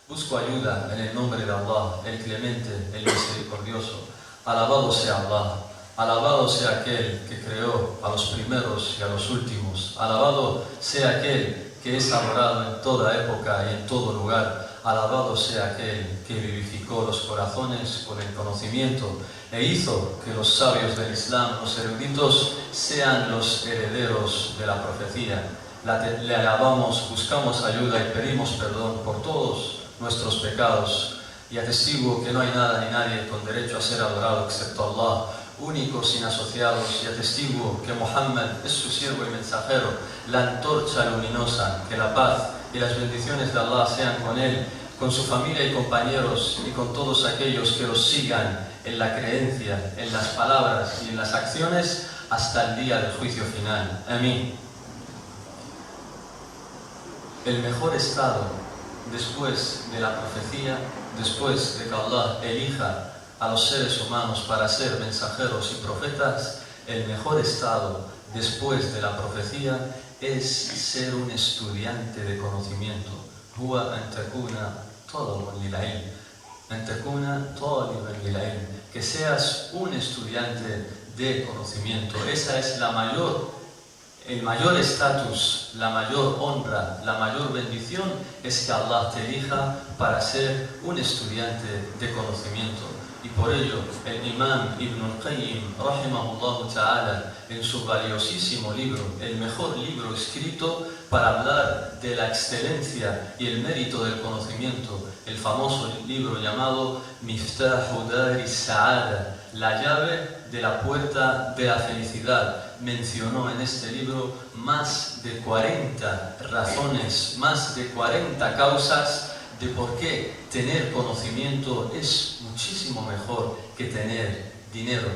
Busco ayuda en el nombre de Allah, el Clemente, el Misericordioso. Alabado sea Allah, alabado sea aquel que creó a los primeros y a los últimos. Alabado sea aquel que es adorado en toda época y en todo lugar. Alabado sea aquel que vivificó los corazones con el conocimiento e hizo que los sabios del Islam, los eruditos, sean los herederos de la profecía. Le alabamos, buscamos ayuda y pedimos perdón por todos nuestros pecados, y atestiguo que no hay nada ni nadie con derecho a ser adorado excepto Allah, único sin asociados, y atestiguo que Muhammad es su siervo y mensajero, la antorcha luminosa. Que la paz y las bendiciones de Allah sean con él, con su familia y compañeros, y con todos aquellos que los sigan en la creencia, en las palabras y en las acciones hasta el día del juicio final. Amén. El mejor estado después de la profecía, después de que Allah elija a los seres humanos para ser mensajeros y profetas, el mejor estado después de la profecía es ser un estudiante de conocimiento. Huwa an takuna talaban lil ilm, an takuna taliban lil ilm, que seas un estudiante de conocimiento. Esa es el mayor estatus, la mayor honra, la mayor bendición, es que Allah te elija para ser un estudiante de conocimiento. Y por ello, el Imam Ibn al-Qayyim, rahimahullah ta'ala, en su valiosísimo libro, el mejor libro escrito para hablar de la excelencia y el mérito del conocimiento, el famoso libro llamado Miftahu Dari Sa'ada, la llave de la puerta de la felicidad, mencionó en este libro más de 40 razones, más de 40 causas de por qué tener conocimiento es muchísimo mejor que tener dinero.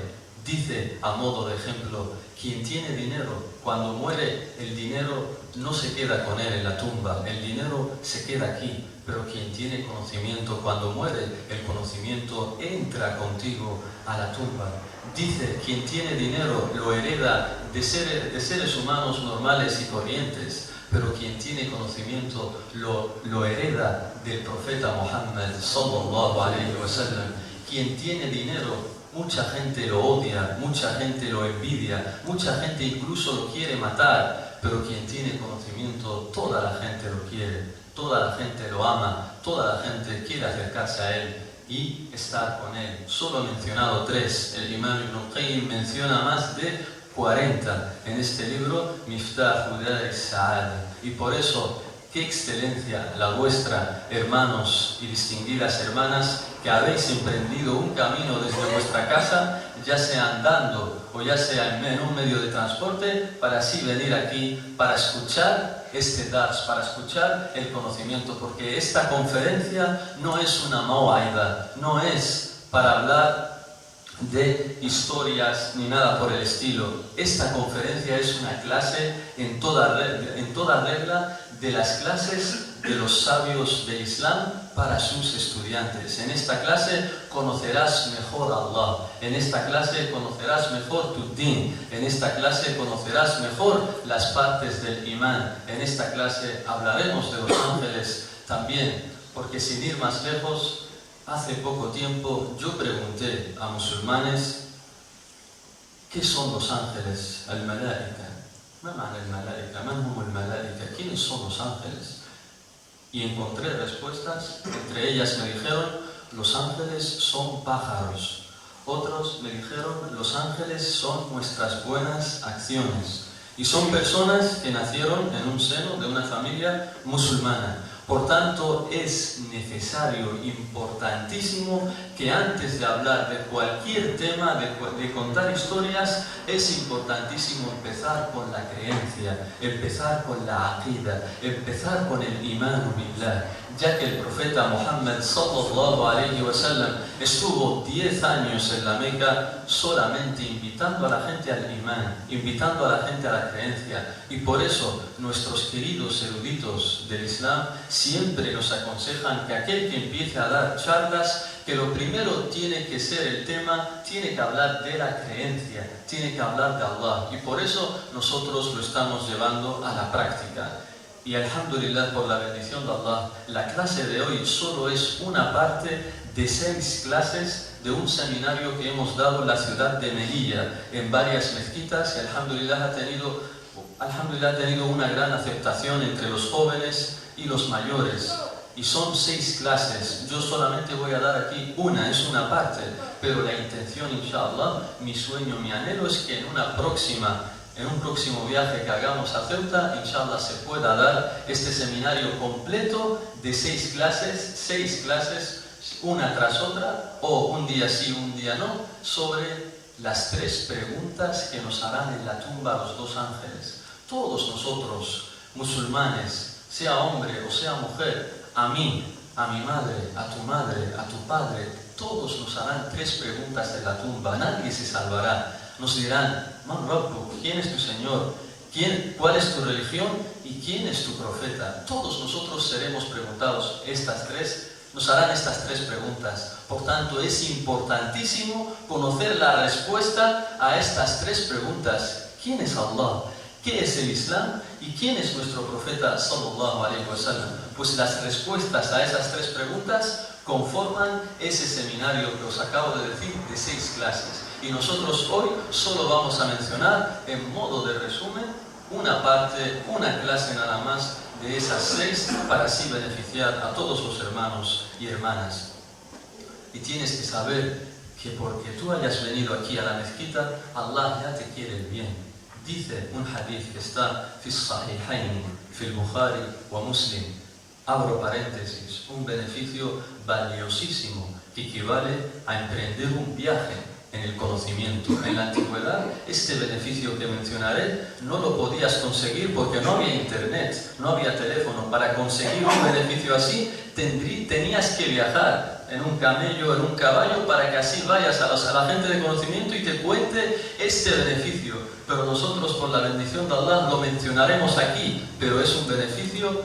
Dice, a modo de ejemplo, quien tiene dinero, cuando muere, el dinero no se queda con él en la tumba, el dinero se queda aquí. Pero quien tiene conocimiento, cuando muere, el conocimiento entra contigo a la tumba. Dice, quien tiene dinero lo hereda de seres humanos normales y corrientes, pero quien tiene conocimiento lo hereda del profeta Muhammad sallallahu alayhi wa sallam. Quien tiene dinero, mucha gente lo odia, mucha gente lo envidia, mucha gente incluso lo quiere matar, pero quien tiene conocimiento, toda la gente lo quiere. Toda la gente lo ama, toda la gente quiere acercarse a él y estar con él. Solo he mencionado 3, el Imam Ibn al-Qayyim menciona más de 40 en este libro, Miftahu Dari Sa'ada. Y por eso, qué excelencia la vuestra, hermanos y distinguidas hermanas, que habéis emprendido un camino desde vuestra casa, ya sea andando o ya sea en un medio de transporte, para así venir aquí, para escuchar este dars, para escuchar el conocimiento, porque esta conferencia no es una mau'ida, no es para hablar de historias ni nada por el estilo. Esta conferencia es una clase en toda regla de las clases de los sabios del Islam para sus estudiantes. En esta clase conocerás mejor a Allah, en esta clase conocerás mejor tu din, en esta clase conocerás mejor las partes del imán, en esta clase hablaremos de los ángeles también, porque sin ir más lejos, hace poco tiempo yo pregunté a musulmanes ¿qué son los ángeles? Al-Malaika. ¿Ma ma'na al-Malaika? ¿Man hum al-Malaika? ¿Quiénes son los ángeles? Y encontré respuestas, entre ellas me dijeron, los ángeles son pájaros. Otros me dijeron, los ángeles son nuestras buenas acciones. Y son personas que nacieron en un seno de una familia musulmana. Por tanto, es necesario, importantísimo, que antes de hablar de cualquier tema, de contar historias, es importantísimo empezar con la creencia, empezar con la aqida, empezar con el imanu billah, ya que el profeta Muhammad sallallahu alayhi wa sallam estuvo 10 años en la Meca solamente invitando a la gente al imán, invitando a la gente a la creencia, y por eso nuestros queridos eruditos del Islam siempre nos aconsejan que aquel que empiece a dar charlas, que lo primero tiene que ser el tema, tiene que hablar de la creencia, tiene que hablar de Allah, y por eso nosotros lo estamos llevando a la práctica. Y alhamdulillah, por la bendición de Allah, la clase de hoy solo es una parte de 6 clases de un seminario que hemos dado en la ciudad de Melilla, en varias mezquitas, y alhamdulillah ha tenido una gran aceptación entre los jóvenes y los mayores. Y son 6 clases. Yo solamente voy a dar aquí una, es una parte, pero la intención, inshallah, mi sueño, mi anhelo es que en un próximo viaje que hagamos a Ceuta, inshallah, se pueda dar este seminario completo de 6 clases, una tras otra, o un día sí, un día no, sobre las 3 preguntas que nos harán en la tumba los 2 ángeles. Todos nosotros, musulmanes, sea hombre o sea mujer, a mí, a mi madre, a tu padre, todos nos harán 3 preguntas en la tumba. Nadie se salvará. Nos dirán: Man Rabbuk, ¿quién es tu Señor? ¿Cuál es tu religión? ¿Y quién es tu profeta? Todos nosotros seremos preguntados nos harán estas 3 preguntas. Por tanto, es importantísimo conocer la respuesta a estas 3 preguntas. ¿Quién es Allah? ¿Qué es el Islam? ¿Y quién es nuestro profeta sallallahu alaihi wasallam? Pues las respuestas a esas 3 preguntas conforman ese seminario que os acabo de decir de 6 clases. Y nosotros hoy solo vamos a mencionar, en modo de resumen, una clase nada más de esas 6 para así beneficiar a todos los hermanos y hermanas. Y tienes que saber que porque tú hayas venido aquí a la mezquita, Allah ya te quiere el bien. Dice un hadith que está fi Sahihain, fi Bukhari wa Muslim, abro paréntesis, un beneficio valiosísimo que equivale a emprender un viaje en el conocimiento. En la antigüedad, este beneficio que mencionaré no lo podías conseguir porque no había internet, no había teléfono. Para conseguir un beneficio así, tenías que viajar en un camello, en un caballo, para que así vayas a la gente de conocimiento y te cuente este beneficio. Pero nosotros, por la bendición de Allah, lo mencionaremos aquí, pero es un beneficio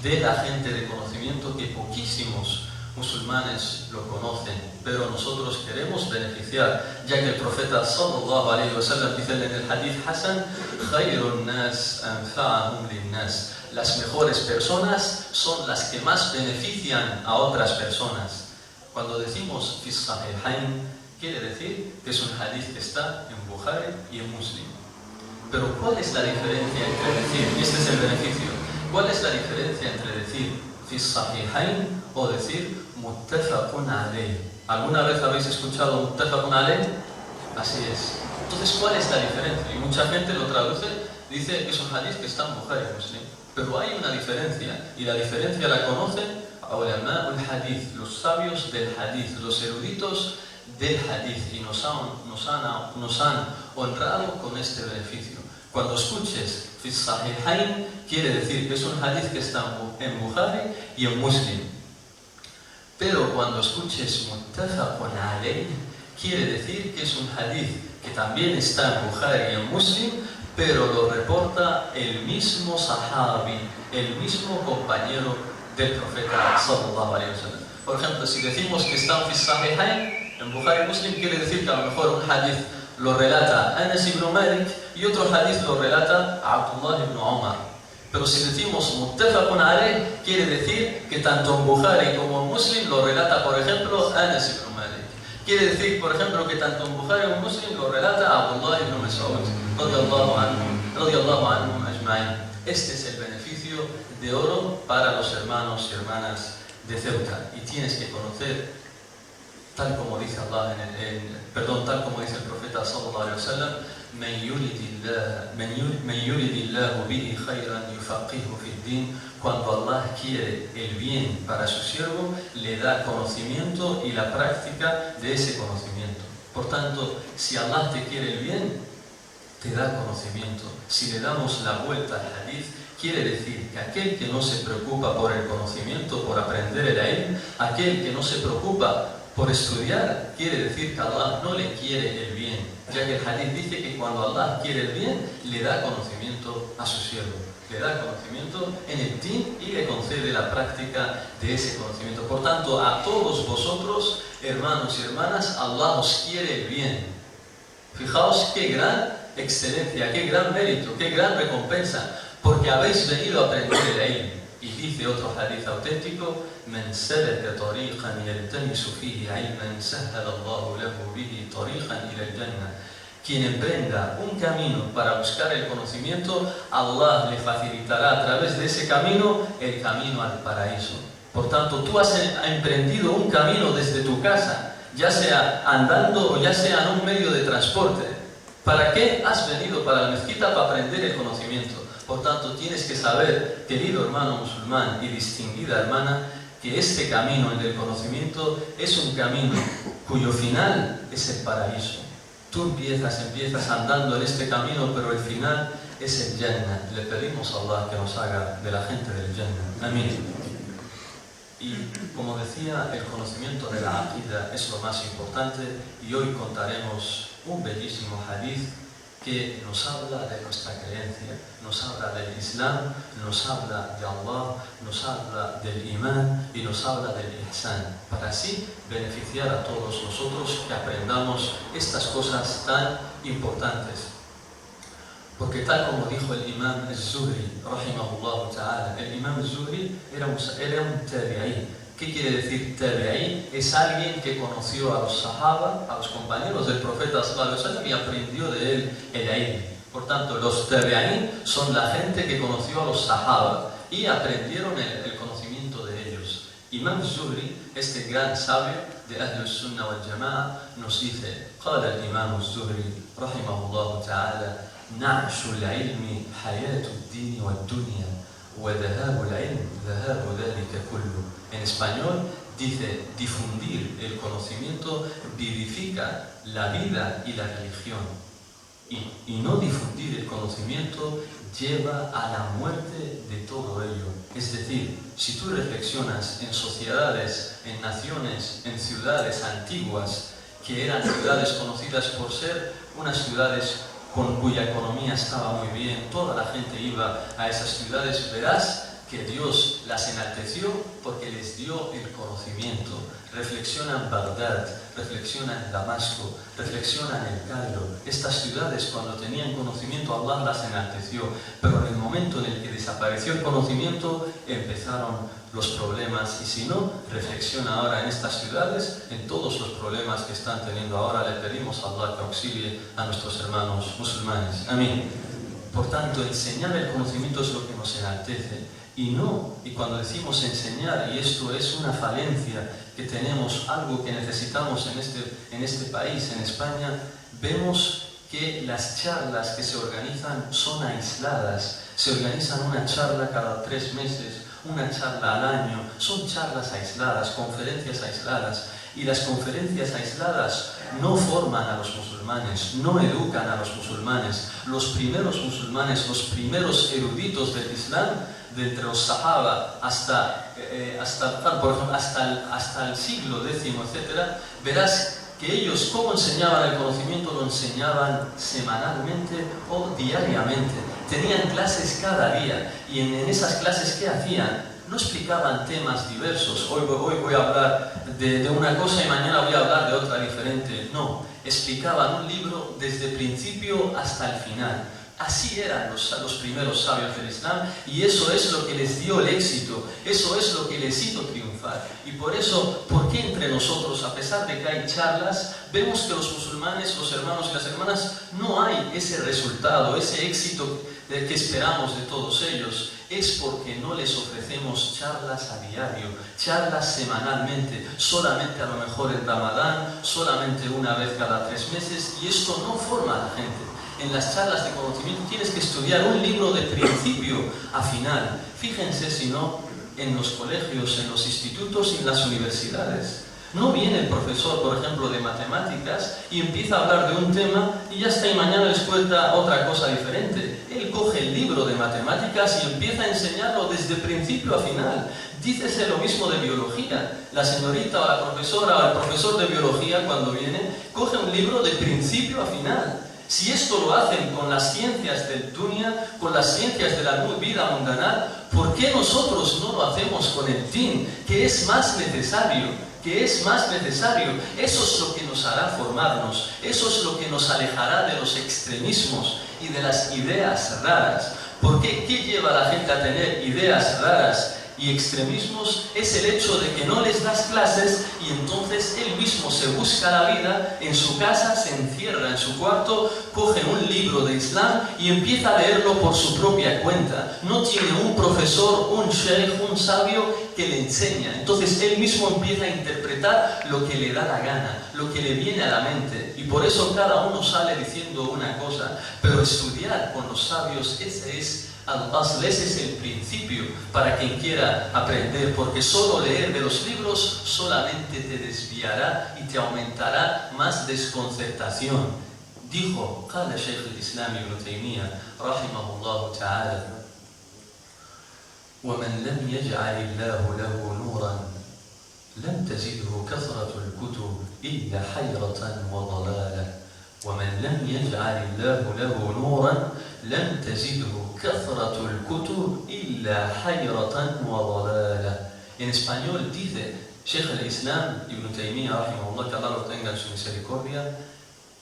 de la gente de conocimiento que poquísimos musulmanes lo conocen, pero nosotros queremos beneficiar, ya que el profeta sallallahu alaihi wasallam dice en el hadith Hasan: Khairun nas anfa'ahum linnas. Las mejores personas son las que más benefician a otras personas. Cuando decimos fi Sahihain, quiere decir que es un hadith que está en Bukhari y en Muslim. Pero ¿cuál es la diferencia entre decir, y este es el beneficio, cuál es la diferencia entre decir fi Sahihain o decir muttafaqun alayh? ¿Alguna vez habéis escuchado muttafaqun alayh? Así es. Entonces, ¿cuál es la diferencia? Y mucha gente lo traduce, dice que es un hadith que está en Bukhari y Muslim. Pero hay una diferencia, y la diferencia la conocen ulama al-hadith, los sabios del hadith, los eruditos del hadith, y nos han honrado con este beneficio. Cuando escuches fi Sahihain, quiere decir que es un hadith que está en Bukhari y en Muslim. Pero cuando escuches muttafaqun alayh, quiere decir que es un hadith que también está en Bukhari y en Muslim, pero lo reporta el mismo sahabi, el mismo compañero del profeta sallallahu alaihi wasallam. Por ejemplo, si decimos que está en Sahihain, en Bukhari y Muslim, quiere decir que a lo mejor un hadith lo relata Anas ibn Malik y otro hadith lo relata Abdullah ibn Umar. Pero si decimos muttafaqun alayh, quiere decir que tanto en Bukhari como en Muslim lo relata, por ejemplo, Anas ibn Malik. Quiere decir, por ejemplo, que tanto en Bukhari como en Muslim lo relata Abdullah ibn Mas'ud radiyallahu anhum ajma'in. Este es el beneficio de oro para los hermanos y hermanas de Ceuta. Y tienes que conocer, tal como dice Allah tal como dice el profeta sallallahu alaihi wasallam: "Man yuridillahu bihi khayran yufaqihu fid din". Cuando Allah quiere el bien para su siervo, le da conocimiento y la práctica de ese conocimiento. Por tanto, si Allah te quiere el bien, te da conocimiento. Si le damos la vuelta al hadith, quiere decir que aquel que no se preocupa por el conocimiento, por aprender el ilm, aquel que no se preocupa por estudiar, quiere decir que Allah no le quiere el bien, ya que el hadith dice que cuando Allah quiere el bien, le da conocimiento a su siervo, le da conocimiento en el din y le concede la práctica de ese conocimiento. Por tanto, a todos vosotros, hermanos y hermanas, Allah os quiere el bien. Fijaos qué gran excelencia, qué gran mérito, qué gran recompensa. porque habéis venido a aprender el ilm. Y dice otro hadith auténtico: "Man salaka tariqan yaltamisu fihi ilman sahhala Allahu lahu bihi tariqan ila al-jannah". Quien emprenda un camino para buscar el conocimiento, Allah le facilitará a través de ese camino el camino al paraíso. Por tanto, tú has emprendido un camino desde tu casa, ya sea andando o ya sea en un medio de transporte. ¿Para qué has venido para la mezquita? Para aprender el conocimiento. Por tanto, tienes que saber, querido hermano musulmán y distinguida hermana, que este camino, el del conocimiento, es un camino cuyo final es el paraíso. Tú empiezas andando en este camino, pero el final es el Jannah. Le pedimos a Allah que nos haga de la gente del Jannah. Amén. Y como decía, el conocimiento de la aqida es lo más importante, y hoy contaremos un bellísimo hadith que nos habla de nuestra creencia, nos habla del Islam, nos habla de Allah, nos habla del Imán y nos habla del Ihsan, para así beneficiar a todos nosotros que aprendamos estas cosas tan importantes. Porque tal como dijo el Imam al-Zuhri, rahimahullah ta'ala, el Imam al-Zuhri era un tabi'i. ¿Qué quiere decir tabi'i? Es alguien que conoció a los sahaba, a los compañeros del profeta sallallahu alaihi wasallam, y aprendió de él el ilm. Por tanto, los tabi'in son la gente que conoció a los sahaba y aprendieron el conocimiento de ellos. Imam Zuhri, este gran sabio de Ahl al-Sunnah wal Jama'a, nos dice: قال الإمام الزهري رحمه الله تعالى: نعش العلم حياة الدين والدنيا وذهاب العلم ذهاب ذلك كله. En español dice: difundir el conocimiento vivifica la vida y la religión, y no difundir el conocimiento lleva a la muerte de todo ello. Es decir, si tú reflexionas en sociedades, en naciones, en ciudades antiguas, que eran ciudades conocidas por ser unas ciudades cuya economía estaba muy bien, toda la gente iba a esas ciudades, verás que Dios las enalteció porque les dio el conocimiento. Reflexiona en Bagdad, reflexiona en Damasco, reflexiona en el Cairo. Estas ciudades, cuando tenían conocimiento, Allah las enalteció, pero en el momento en el que desapareció el conocimiento, empezaron los problemas. Y si no, reflexiona ahora en estas ciudades, en todos los problemas que están teniendo ahora. Le pedimos a Allah que auxilie a nuestros hermanos musulmanes. Amén. Por tanto, enseñar el conocimiento es lo que nos enaltece. Y cuando decimos enseñar, y esto es una falencia que tenemos, algo que necesitamos en este país, en España, vemos que las charlas que se organizan son aisladas. Se organizan una charla cada 3 meses, una charla al año. Son charlas aisladas, conferencias aisladas. Y las conferencias aisladas no forman a los musulmanes, no educan a los musulmanes. Los primeros musulmanes, los primeros eruditos del Islam, de entre los sahaba hasta el siglo X, etc., verás que ellos, ¿cómo enseñaban el conocimiento? Lo enseñaban semanalmente o diariamente. Tenían clases cada día, y en esas clases, ¿qué hacían? No explicaban temas diversos. Hoy voy a hablar de una cosa y mañana voy a hablar de otra diferente. No, explicaban un libro desde el principio hasta el final. Así eran los primeros sabios del Islam, y eso es lo que les dio el éxito, eso es lo que les hizo triunfar. Y por eso, ¿por qué entre nosotros, a pesar de que hay charlas, vemos que los musulmanes, los hermanos y las hermanas, no hay ese resultado, ese éxito que esperamos de todos ellos? Es porque no les ofrecemos charlas a diario, charlas semanalmente, solamente a lo mejor en Ramadán, solamente una vez cada 3 meses, y esto no forma a la gente. En las charlas de conocimiento tienes que estudiar un libro de principio a final. Fíjense si no, en los colegios, en los institutos y en las universidades. No viene el profesor, por ejemplo, de matemáticas y empieza a hablar de un tema y ya está, y mañana les cuenta otra cosa diferente. Él coge el libro de matemáticas y empieza a enseñarlo desde principio a final. Dícese lo mismo de biología. La señorita o la profesora o el profesor de biología, cuando viene, coge un libro de principio a final. Si esto lo hacen con las ciencias del dunya, con las ciencias de la vida mundana, ¿por qué nosotros no lo hacemos con el din, que es más necesario? Eso es lo que nos hará formarnos, eso es lo que nos alejará de los extremismos y de las ideas raras. Porque ¿qué lleva a la gente a tener ideas raras y extremismos? Es el hecho de que no les das clases y entonces él mismo se busca la vida en su casa, se encierra en su cuarto, coge un libro de Islam y empieza a leerlo por su propia cuenta. No tiene un profesor, un sheikh, un sabio que le enseña. Entonces él mismo empieza a interpretar lo que le da la gana, lo que le viene a la mente. Y por eso cada uno sale diciendo una cosa. Pero estudiar con los sabios, ese es el principio para quien quiera aprender, porque solo leer de los libros solamente te desviará y te aumentará más desconcertación. Dijo, قال شيخ الإسلام ابن تيمية رحمه الله تعالى: ومن لم يجعل الله له نورا لم تزده كثرة الكتب إلا حيرة وضلالا. ومن لم يجعل الله له نورا لم تزده كثرة الكتب إلا حيرة وضلالا. En español dice Sheikh al-Islam Ibn Taymiyyah rahimahullah, que Allah lo tenga en su misericordia: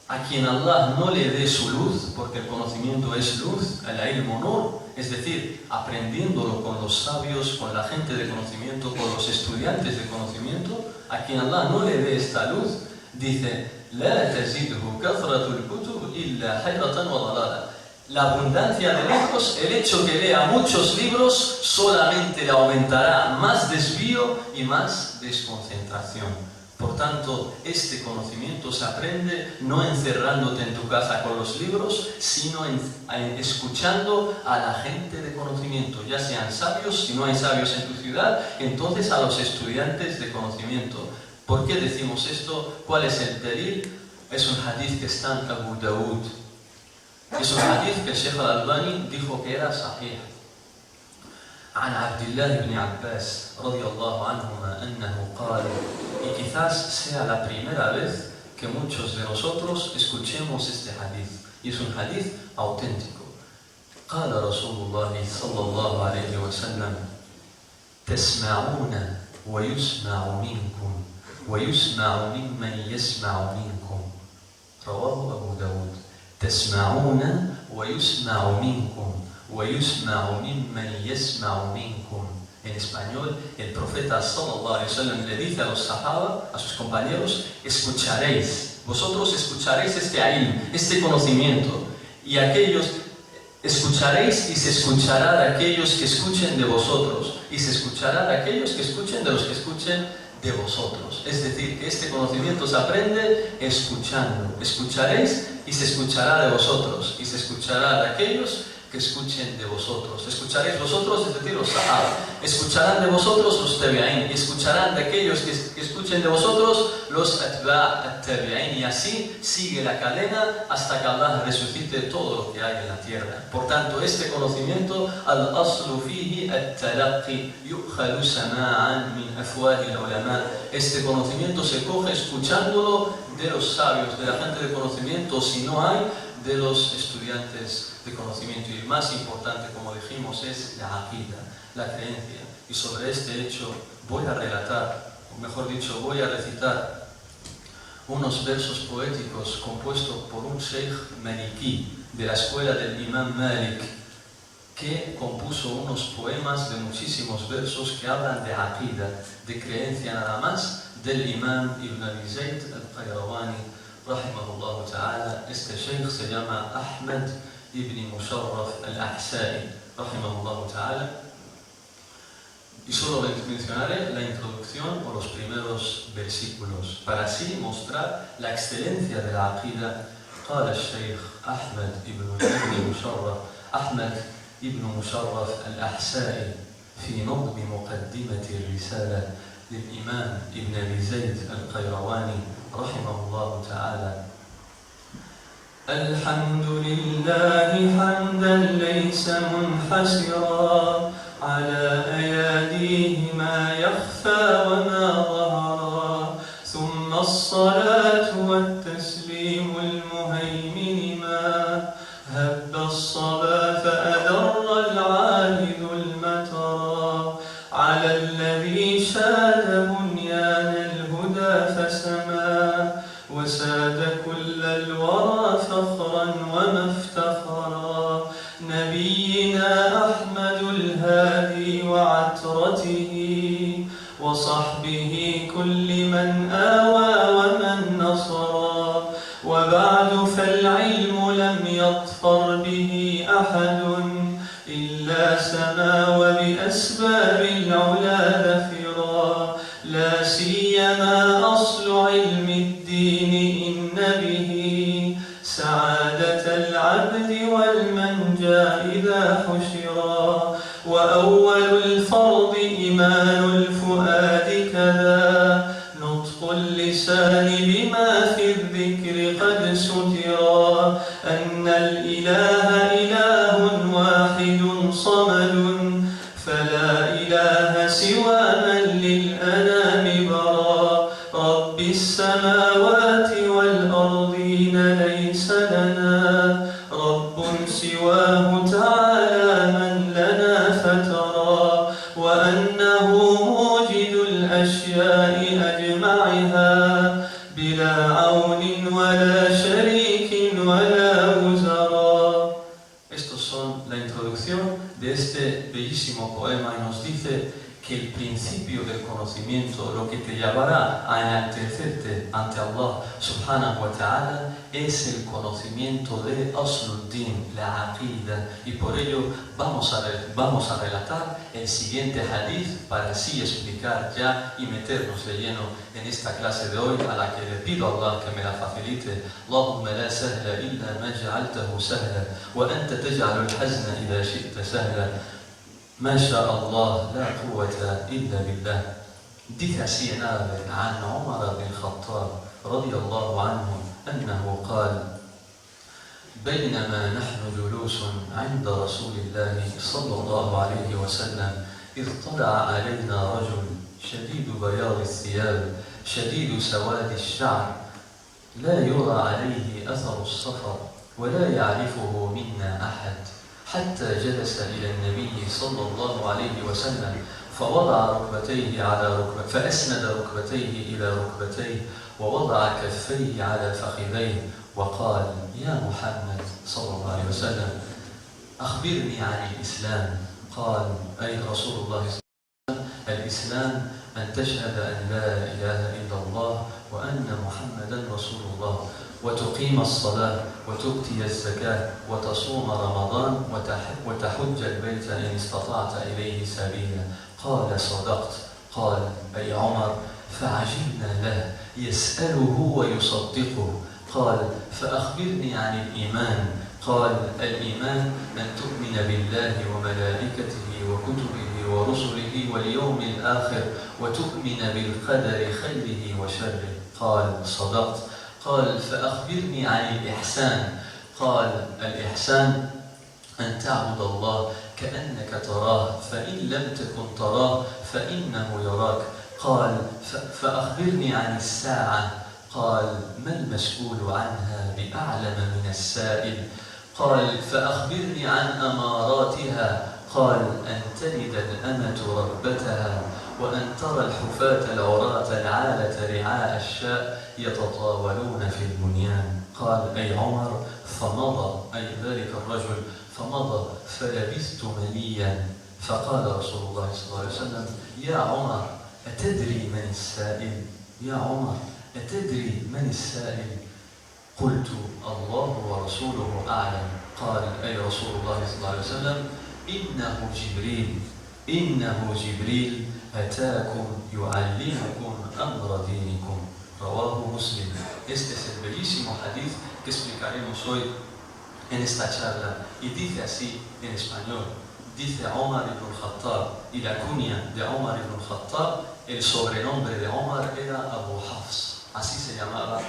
a quien Allah no le dé su luz, porque el conocimiento es luz, el ilmu nur, es decir, aprendiéndolo con los sabios, con la gente de conocimiento, con los estudiantes de conocimiento, a quien Allah no le dé esta luz, dice: لا تزيده كثرة الكتب إلا حيرة وضلالا. La abundancia de libros, el hecho que lea muchos libros, solamente le aumentará más desvío y más desconcentración. Por tanto, este conocimiento se aprende no encerrándote en tu casa con los libros, sino escuchando a la gente de conocimiento, ya sean sabios, si no hay sabios en tu ciudad, entonces a los estudiantes de conocimiento. ¿Por qué decimos esto? ¿Cuál es el dalil? Es un hadith que está en Abu Dawud. Es un hadith que el Sheikh al-Albani dijo que era sahih. عن عبد الله بن عباس رضي الله عنهما أنه قال, y quizás sea la primera vez que muchos de nosotros escuchemos este hadith, y es un hadith auténtico. قال رسول الله صلى الله عليه وسلم: تسمعون ويسمع منكم ويسمع ممن يسمع منكم. رواه أبو داود. تسمعون ويسمع منكم ويسمع ممن يسمع منكم. En español, el profeta sallallahu alaihi wasallam le dice a los sahaba, a sus compañeros: escucharéis, vosotros escucharéis este ilm, este conocimiento, y aquellos escucharéis y se escuchará de aquellos que escuchen de vosotros, y se escuchará de aquellos que escuchen de los que escuchen de vosotros. Es decir, que este conocimiento se aprende escuchando. Escucharéis y se escuchará de vosotros, y se escuchará de aquellos que escuchen de vosotros. Escucharéis vosotros, es decir, los sahaba. Escucharán de vosotros los tabi'in, y escucharán de aquellos que escuchen de vosotros los atba' at-tabi'in, y así sigue la cadena hasta que Allah resucite todo lo que hay en la tierra. Por tanto, este conocimiento, al-aslu fihi at-talaqqi yu'khadu sama'an min afwahi al-ulama. Este conocimiento se coge escuchándolo de los sabios, de la gente de conocimiento, si no hay, de los estudiantes de conocimiento. Y el más importante, como dijimos, es la aqida, la creencia. Y sobre este hecho voy a relatar, o mejor dicho, voy a recitar unos versos poéticos compuestos por un sheikh maliki de la escuela del imam Malik, que compuso unos poemas de muchísimos versos que hablan de aqida, de creencia nada más, del imam Ibn Abi Zayd al-Qayrawani rahimahullah ta'ala. Este sheikh se llama Ahmed ibn Musharraf al-Ahsa'i rahimahullah ta'ala. Y solo mencionaré la introducción o los primeros versículos para así mostrar la excelencia de la aqida. قال الشيخ أحمد ابن مشرف الأحسائي في نظم مقدمة الرسالة للإمام ابن أبي زيد القيرواني رحمه الله تعالى: الحمد لله حمدا ليس منحسرا على أياديه ما يخفى وما ظهرا، ثم الصلاة والتسليم المهيمن ما هب الصبا فأدر العالد المترا، على الذي شاد بنيان الهدى فسما وساد كل الورى فخرا ومفتخرا، نبينا في كل من آوى ومن نصرا. وبعد فالعلم لم يظفر به أحد إلا سما وبأسباب العلا ذخرا. لا سيما أصل علم الدين إن به سعادة العبد والمنجى إذا حشرا. وأول الفرض إيمان الفؤاد كذا نطق اللسان بما في الذكر قد سترا. أن الإله إله واحد صمد فلا إله سوى من للأنام برا. رب السماوات والأرضين ليس لنا رب سواه تعالى من لنا فترى. وأنه موجد الأشياء أجمعها بلا عون ولا شريك ولا وزرا. Estos son la introducción de este bellísimo poema y nos dice que el principio del conocimiento, lo que te llevará a enaltecerte ante Allah subhanahu wa ta'ala, es el conocimiento de Asluddin, la Aqida. Y por ello vamos a relatar el siguiente hadith para así explicar ya y meternos de lleno en esta clase de hoy, a la que le pido a Allah que me la facilite. Allahumma la sahla illa ma ja'altahu sahla wa anta taj'alul hazna idha shi'ta sahla. ما شاء الله لا قوة إلا بالله. Dice así en árabe عن عمر بن الخطاب رضي الله عنه أنه قال: بينما نحن جلوس عند رسول الله صلى الله عليه وسلم إذ طلع علينا رجل شديد بياض الثياب شديد سواد الشعر لا يرى عليه أثر السفر ولا يعرفه منا أحد، حتى جلس إلى النبي صلى الله عليه وسلم فوضع ركبتيه على فأسند ركبتيه إلى ركبتيه ووضع كفيه على فخذيه وقال: يا محمد صلى الله عليه وسلم أخبرني عن الإسلام. قال: أي رسول الله صلى الله عليه وسلم الإسلام أن تشهد أن لا إله إلا الله وأن محمدا رسول الله وتقيم الصلاة وتؤتي الزكاة وتصوم رمضان وتحج البيت إن استطعت إليه سبيلا. قال: صدقت. قال: أي عمر. فعجبنا له يسأله ويصدقه. قال: فأخبرني عن الإيمان. قال: الإيمان أن تؤمن بالله وملائكته وكتبه ورسله واليوم الآخر وتؤمن بالقدر خيره وشره. قال: صدقت. قال: فأخبرني عن الإحسان. قال: الإحسان أن تعبد الله كأنك تراه فإن لم تكن تراه فإنه يراك. قال: فأخبرني عن الساعة. قال: ما المسؤول عنها بأعلم من السائل. قال: فأخبرني عن أماراتها. قال: أن تلد الأمة ربتها وأن ترى الحفاة العراة العالة رعاء الشاء يتطاولون في البنيان. قال: أي عمر. فمضى، أي ذلك الرجل، فمضى فلبثت مليا. فقال رسول الله صلى الله عليه وسلم: يا عمر أتدري من السائل؟ يا عمر أتدري من السائل؟ قلت: الله ورسوله أعلم. قال: أي رسول الله صلى الله عليه وسلم: إنه جبريل، إنه جبريل أتاكم يعلمكم أمر دينكم. رواه مسلم. Este es el bellísimo hadith que explicaremos hoy en esta charla. Y dice así en español. Dice Omar ibn al-Khattab, y la cuña de Omar ibn al-Khattab, el sobrenombre de Omar era Abu Hafs. Así se llamaba,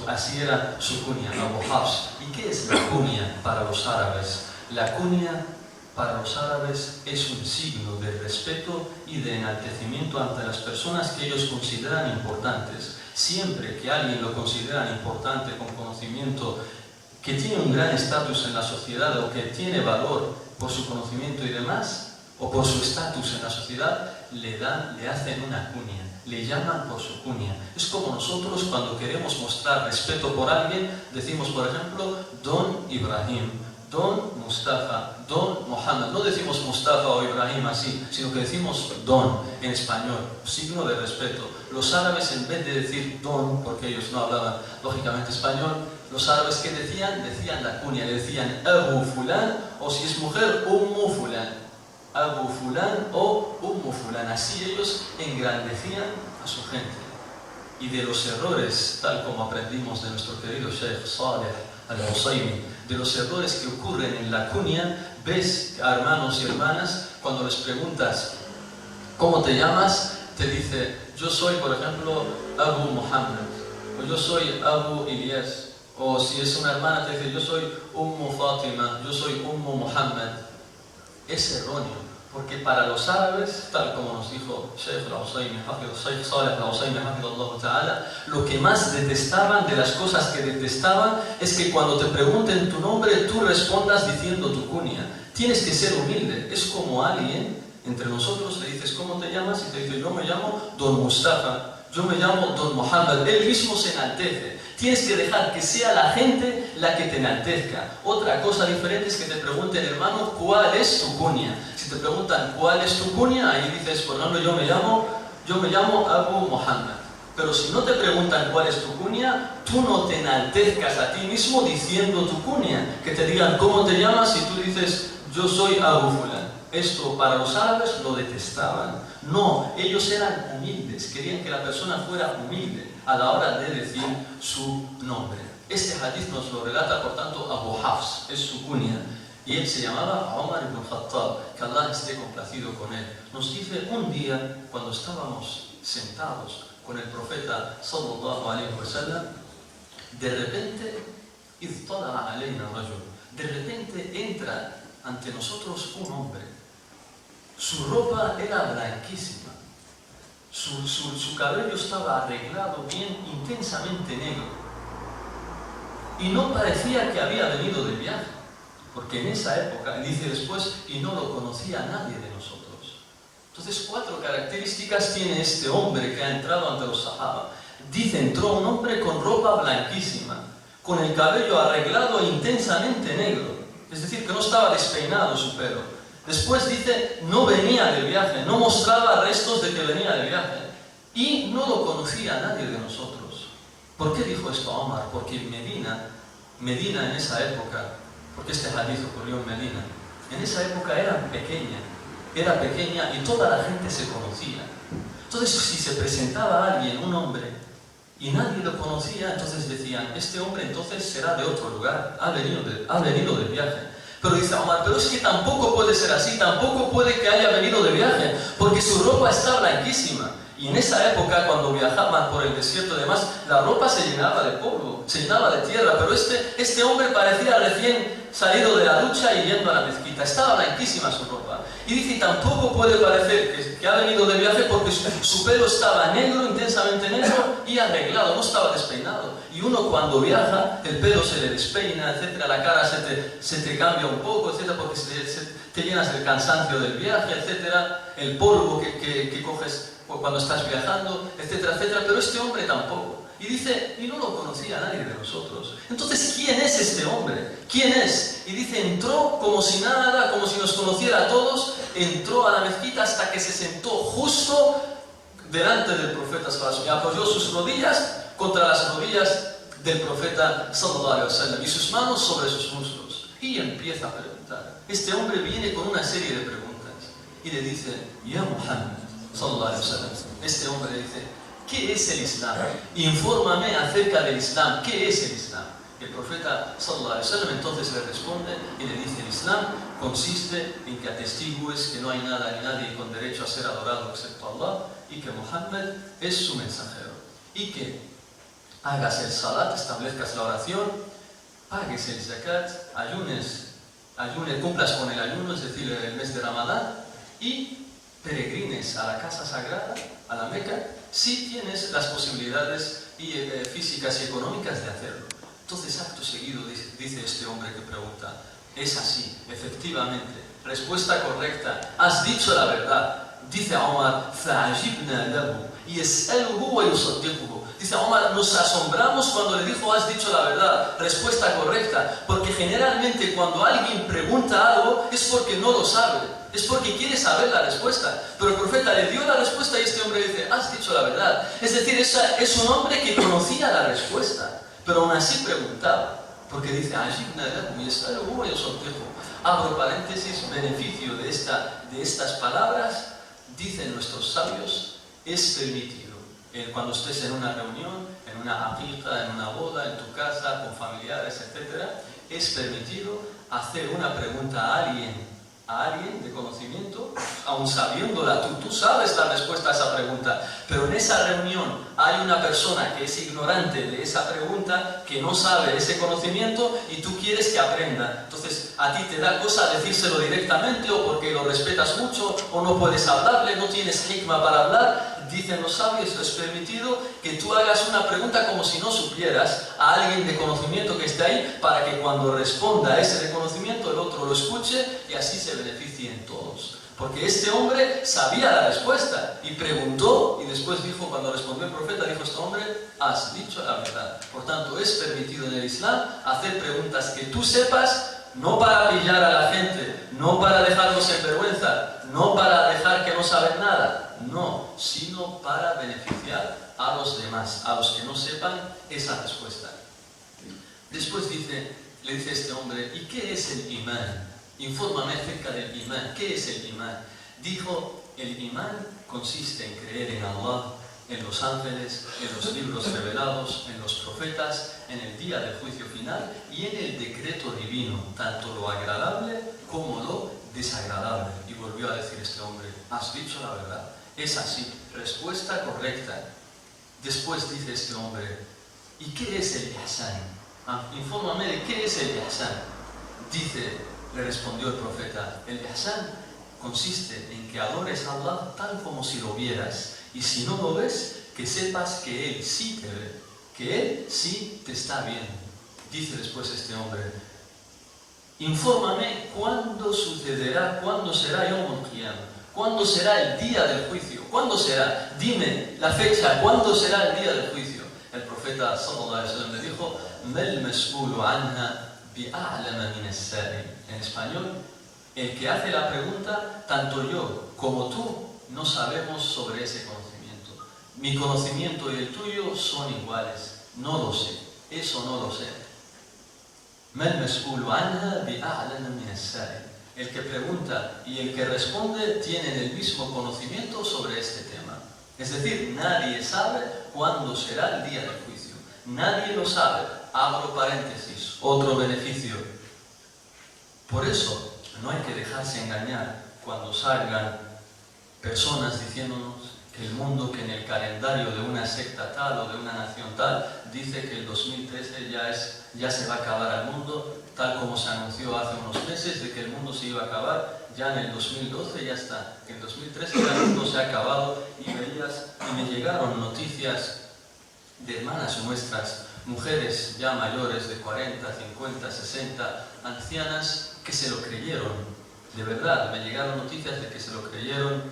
así era su cuña, Abu Hafs. ¿Y qué es la cuña para los árabes? La cuña para los árabes es un signo de respeto y de enaltecimiento ante las personas que ellos consideran importantes. Siempre que alguien lo considera importante, con conocimiento, que tiene un gran estatus en la sociedad o que tiene valor por su conocimiento y demás, o por su estatus en la sociedad, le hacen una cuña, le llaman por su cuña. Es como nosotros cuando queremos mostrar respeto por alguien, decimos, por ejemplo, Don Ibrahim, Don Mustafa, Don Mohammed. No decimos Mustafa o Ibrahim así, sino que decimos Don en español, signo de respeto. los árabes, en vez de decir don, porque ellos no hablaban lógicamente español, los árabes que decían la cuña, le decían Abu Fulán, o si es mujer, Ummu Fulán. Abu Fulán o Ummu Fulán. Así ellos engrandecían a su gente. Y de los errores, tal como aprendimos de nuestro querido Sheikh Saleh Al-Husaymi, de los errores que ocurren en la cuña, ves a hermanos y hermanas, cuando les preguntas ¿cómo te llamas? Te dice, yo soy, por ejemplo, Abu Muhammad, o yo soy Abu Ilyas, o si es una hermana te dice, yo soy Ummu Fatima, yo soy Ummu Muhammad. Es erróneo, porque para los árabes, tal como nos dijo Sheikh Saleh Al-Husaymi, lo que más detestaban, de las cosas que detestaban, es que cuando te pregunten tu nombre, tú respondas diciendo tu cuña. Tienes que ser humilde. Es como alguien, entre nosotros le dices, ¿cómo te llamas? Y te dice, yo me llamo Don Mustafa, yo me llamo Don Muhammad. Él mismo se enaltece. Tienes que dejar que sea la gente la que te enaltezca. Otra cosa diferente es que te pregunten, hermano, ¿cuál es tu cuña? Si te preguntan, ¿cuál es tu cuña? Ahí dices, por ejemplo, yo me llamo Abu Muhammad. Pero si no te preguntan cuál es tu cuña, tú no te enaltezcas a ti mismo diciendo tu cuña. Que te digan, ¿cómo te llamas? Y tú dices, yo soy Abu Fulán. Esto para los árabes lo detestaban. No, ellos eran humildes, querían que la persona fuera humilde a la hora de decir su nombre. Este hadith nos lo relata, por tanto, Abu Hafs, es su cuña, y él se llamaba Omar ibn Khattab, que Allah esté complacido con él. Nos dice un día, cuando estábamos sentados con el profeta sallallahu alaihi wasallam, de repente, de repente entra ante nosotros un hombre. Su ropa era blanquísima, su cabello estaba arreglado bien, intensamente negro, y no parecía que había venido de viaje, porque en esa época, dice después, y no lo conocía nadie de nosotros. Entonces, 4 características tiene este hombre que ha entrado ante los sahaba. Dice, entró un hombre con ropa blanquísima, con el cabello arreglado e intensamente negro, es decir, que no estaba despeinado su pelo. Después dice, no venía de viaje, no mostraba restos de que venía de viaje. Y no lo conocía nadie de nosotros. ¿Por qué dijo esto Omar? Porque Medina en esa época, porque este hadith ocurrió en Medina, en esa época era pequeña y toda la gente se conocía. Entonces, si se presentaba a alguien, un hombre, y nadie lo conocía, entonces decían, este hombre entonces será de otro lugar, ha venido de viaje. Pero dice Omar, pero es que tampoco puede ser así, tampoco puede que haya venido de viaje, porque su ropa está blanquísima. Y en esa época, cuando viajaban por el desierto y demás, la ropa se llenaba de polvo, se llenaba de tierra, pero este hombre parecía recién salido de la ducha y yendo a la mezquita. Estaba blanquísima su ropa. Y dice, tampoco puede parecer que ha venido de viaje porque su pelo estaba negro, intensamente negro y arreglado, no estaba despeinado. Y uno cuando viaja, el pelo se le despeina, etcétera, la cara se te cambia un poco, etcétera, porque te llenas del cansancio del viaje, etcétera, el polvo que coges cuando estás viajando, etcétera, etcétera. Pero este hombre tampoco. Y dice, y no lo conocía nadie de nosotros. Entonces, ¿quién es este hombre? ¿Quién es? Y dice, entró como si nada, como si nos conociera a todos, entró a la mezquita hasta que se sentó justo delante del profeta sallallahu alaihi wasallam, y apoyó sus rodillas contra las rodillas del profeta sallallahu alaihi wasallam y sus manos sobre sus muslos. Y empieza a preguntar. Este hombre viene con una serie de preguntas y le dice, Ya Muhammad sallallahu alaihi wasallam. Este hombre le dice, ¿qué es el Islam? Infórmame acerca del Islam. ¿Qué es el Islam? El profeta sallallahu alaihi wasallam entonces le responde y le dice, el Islam consiste en que atestigues que no hay nada ni nadie con derecho a ser adorado excepto Allah y que Muhammad es su mensajero. Y que hagas el salat, establezcas la oración, pagues el zakat, ayunes, cumplas con el ayuno, es decir, el mes de Ramadán, y peregrines a la casa sagrada, a la Meca, si tienes las posibilidades físicas y económicas de hacerlo. Entonces, acto seguido, dice este hombre que pregunta, es así, efectivamente, respuesta correcta, has dicho la verdad. Dice Omar, فَعَجِبْنَا لَهُ يَسْأَلُهُ وَيُصَدِّقُهُ. Dice Omar, nos asombramos cuando le dijo, has dicho la verdad, respuesta correcta, porque generalmente cuando alguien pregunta algo es porque no lo sabe. es porque quiere saber la respuesta. Pero el profeta le dio la respuesta y este hombre dice, has dicho la verdad. Es decir, es un hombre que conocía la respuesta, pero aún así preguntaba. Porque dice, abro paréntesis, beneficio de estas palabras, dicen nuestros sabios, es permitido. Cuando estés en una reunión, en una aqiqa, en una boda, en tu casa, con familiares, etc., es permitido hacer una pregunta a alguien de conocimiento, aun sabiéndola, tú sabes la respuesta a esa pregunta, pero en esa reunión hay una persona que es ignorante de esa pregunta, que no sabe ese conocimiento y tú quieres que aprenda. Entonces, a ti te da cosa decírselo directamente o porque lo respetas mucho o no puedes hablarle, no tienes hikma para hablar. Dicen los sabios, es permitido que tú hagas una pregunta como si no supieras a alguien de conocimiento que esté ahí, para que cuando responda a ese reconocimiento el otro lo escuche y así se beneficien todos. Porque este hombre sabía la respuesta y preguntó, y después dijo, cuando respondió el profeta, dijo este hombre, has dicho la verdad. Por tanto, es permitido en el Islam hacer preguntas que tú sepas, no para pillar a la gente, no para dejarlos en vergüenza, no para dejar que no saben nada, no, sino para beneficiar a los demás, a los que no sepan esa respuesta. Después le dice este hombre, ¿y qué es el imán? Infórmame acerca del imán. ¿Qué es el imán? Dijo, el imán consiste en creer en Allah, en los ángeles, en los libros revelados, en los profetas, en el día del juicio final y en el decreto divino, tanto lo agradable como lo desagradable. Y volvió a decir este hombre, has dicho la verdad. Es así, respuesta correcta. Después dice este hombre, ¿y qué es el ihsan? Infórmame de qué es el ihsan. Le respondió el profeta, el ihsan consiste en que adores a Allah tal como si lo vieras, y si no lo ves, que sepas que Él sí te ve, que Él sí te está viendo. Dice después este hombre, infórmame cuándo sucederá, cuándo será Yawm al-Qiyamah, cuándo será el día del juicio, cuándo será, dime la fecha, cuándo será el día del juicio. El profeta sallallahu alaihi wasallam le dijo, mal mas'ulu anha bi'a'lama min as-sa'il. En español, el que hace la pregunta, tanto yo como tú, no sabemos sobre ese conocimiento. Mi conocimiento y el tuyo son iguales. No lo sé. Eso no lo sé. Mal mas'ulu anha bi'a'lama min as-sa'il. El que pregunta y el que responde tienen el mismo conocimiento sobre este tema. Es decir, nadie sabe cuándo será el día del juicio. Nadie lo sabe. Abro paréntesis. Otro beneficio. Por eso, no hay que dejarse engañar cuando salgan personas diciéndonos que el mundo, que en el calendario de una secta tal o de una nación tal, dice que el 2013 ya se va a acabar el mundo, tal como se anunció hace unos meses de que el mundo se iba a acabar, ya en el 2012 ya está, que en 2013 ya el mundo se ha acabado, y me llegaron noticias de hermanas nuestras, mujeres ya mayores de 40, 50, 60, ancianas, que se lo creyeron. De verdad, me llegaron noticias de que se lo creyeron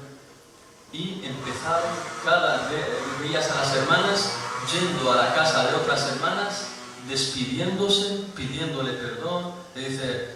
y empezaron cada vez, veías a las hermanas yendo a la casa de otras hermanas, despidiéndose, pidiéndole perdón. Le dice,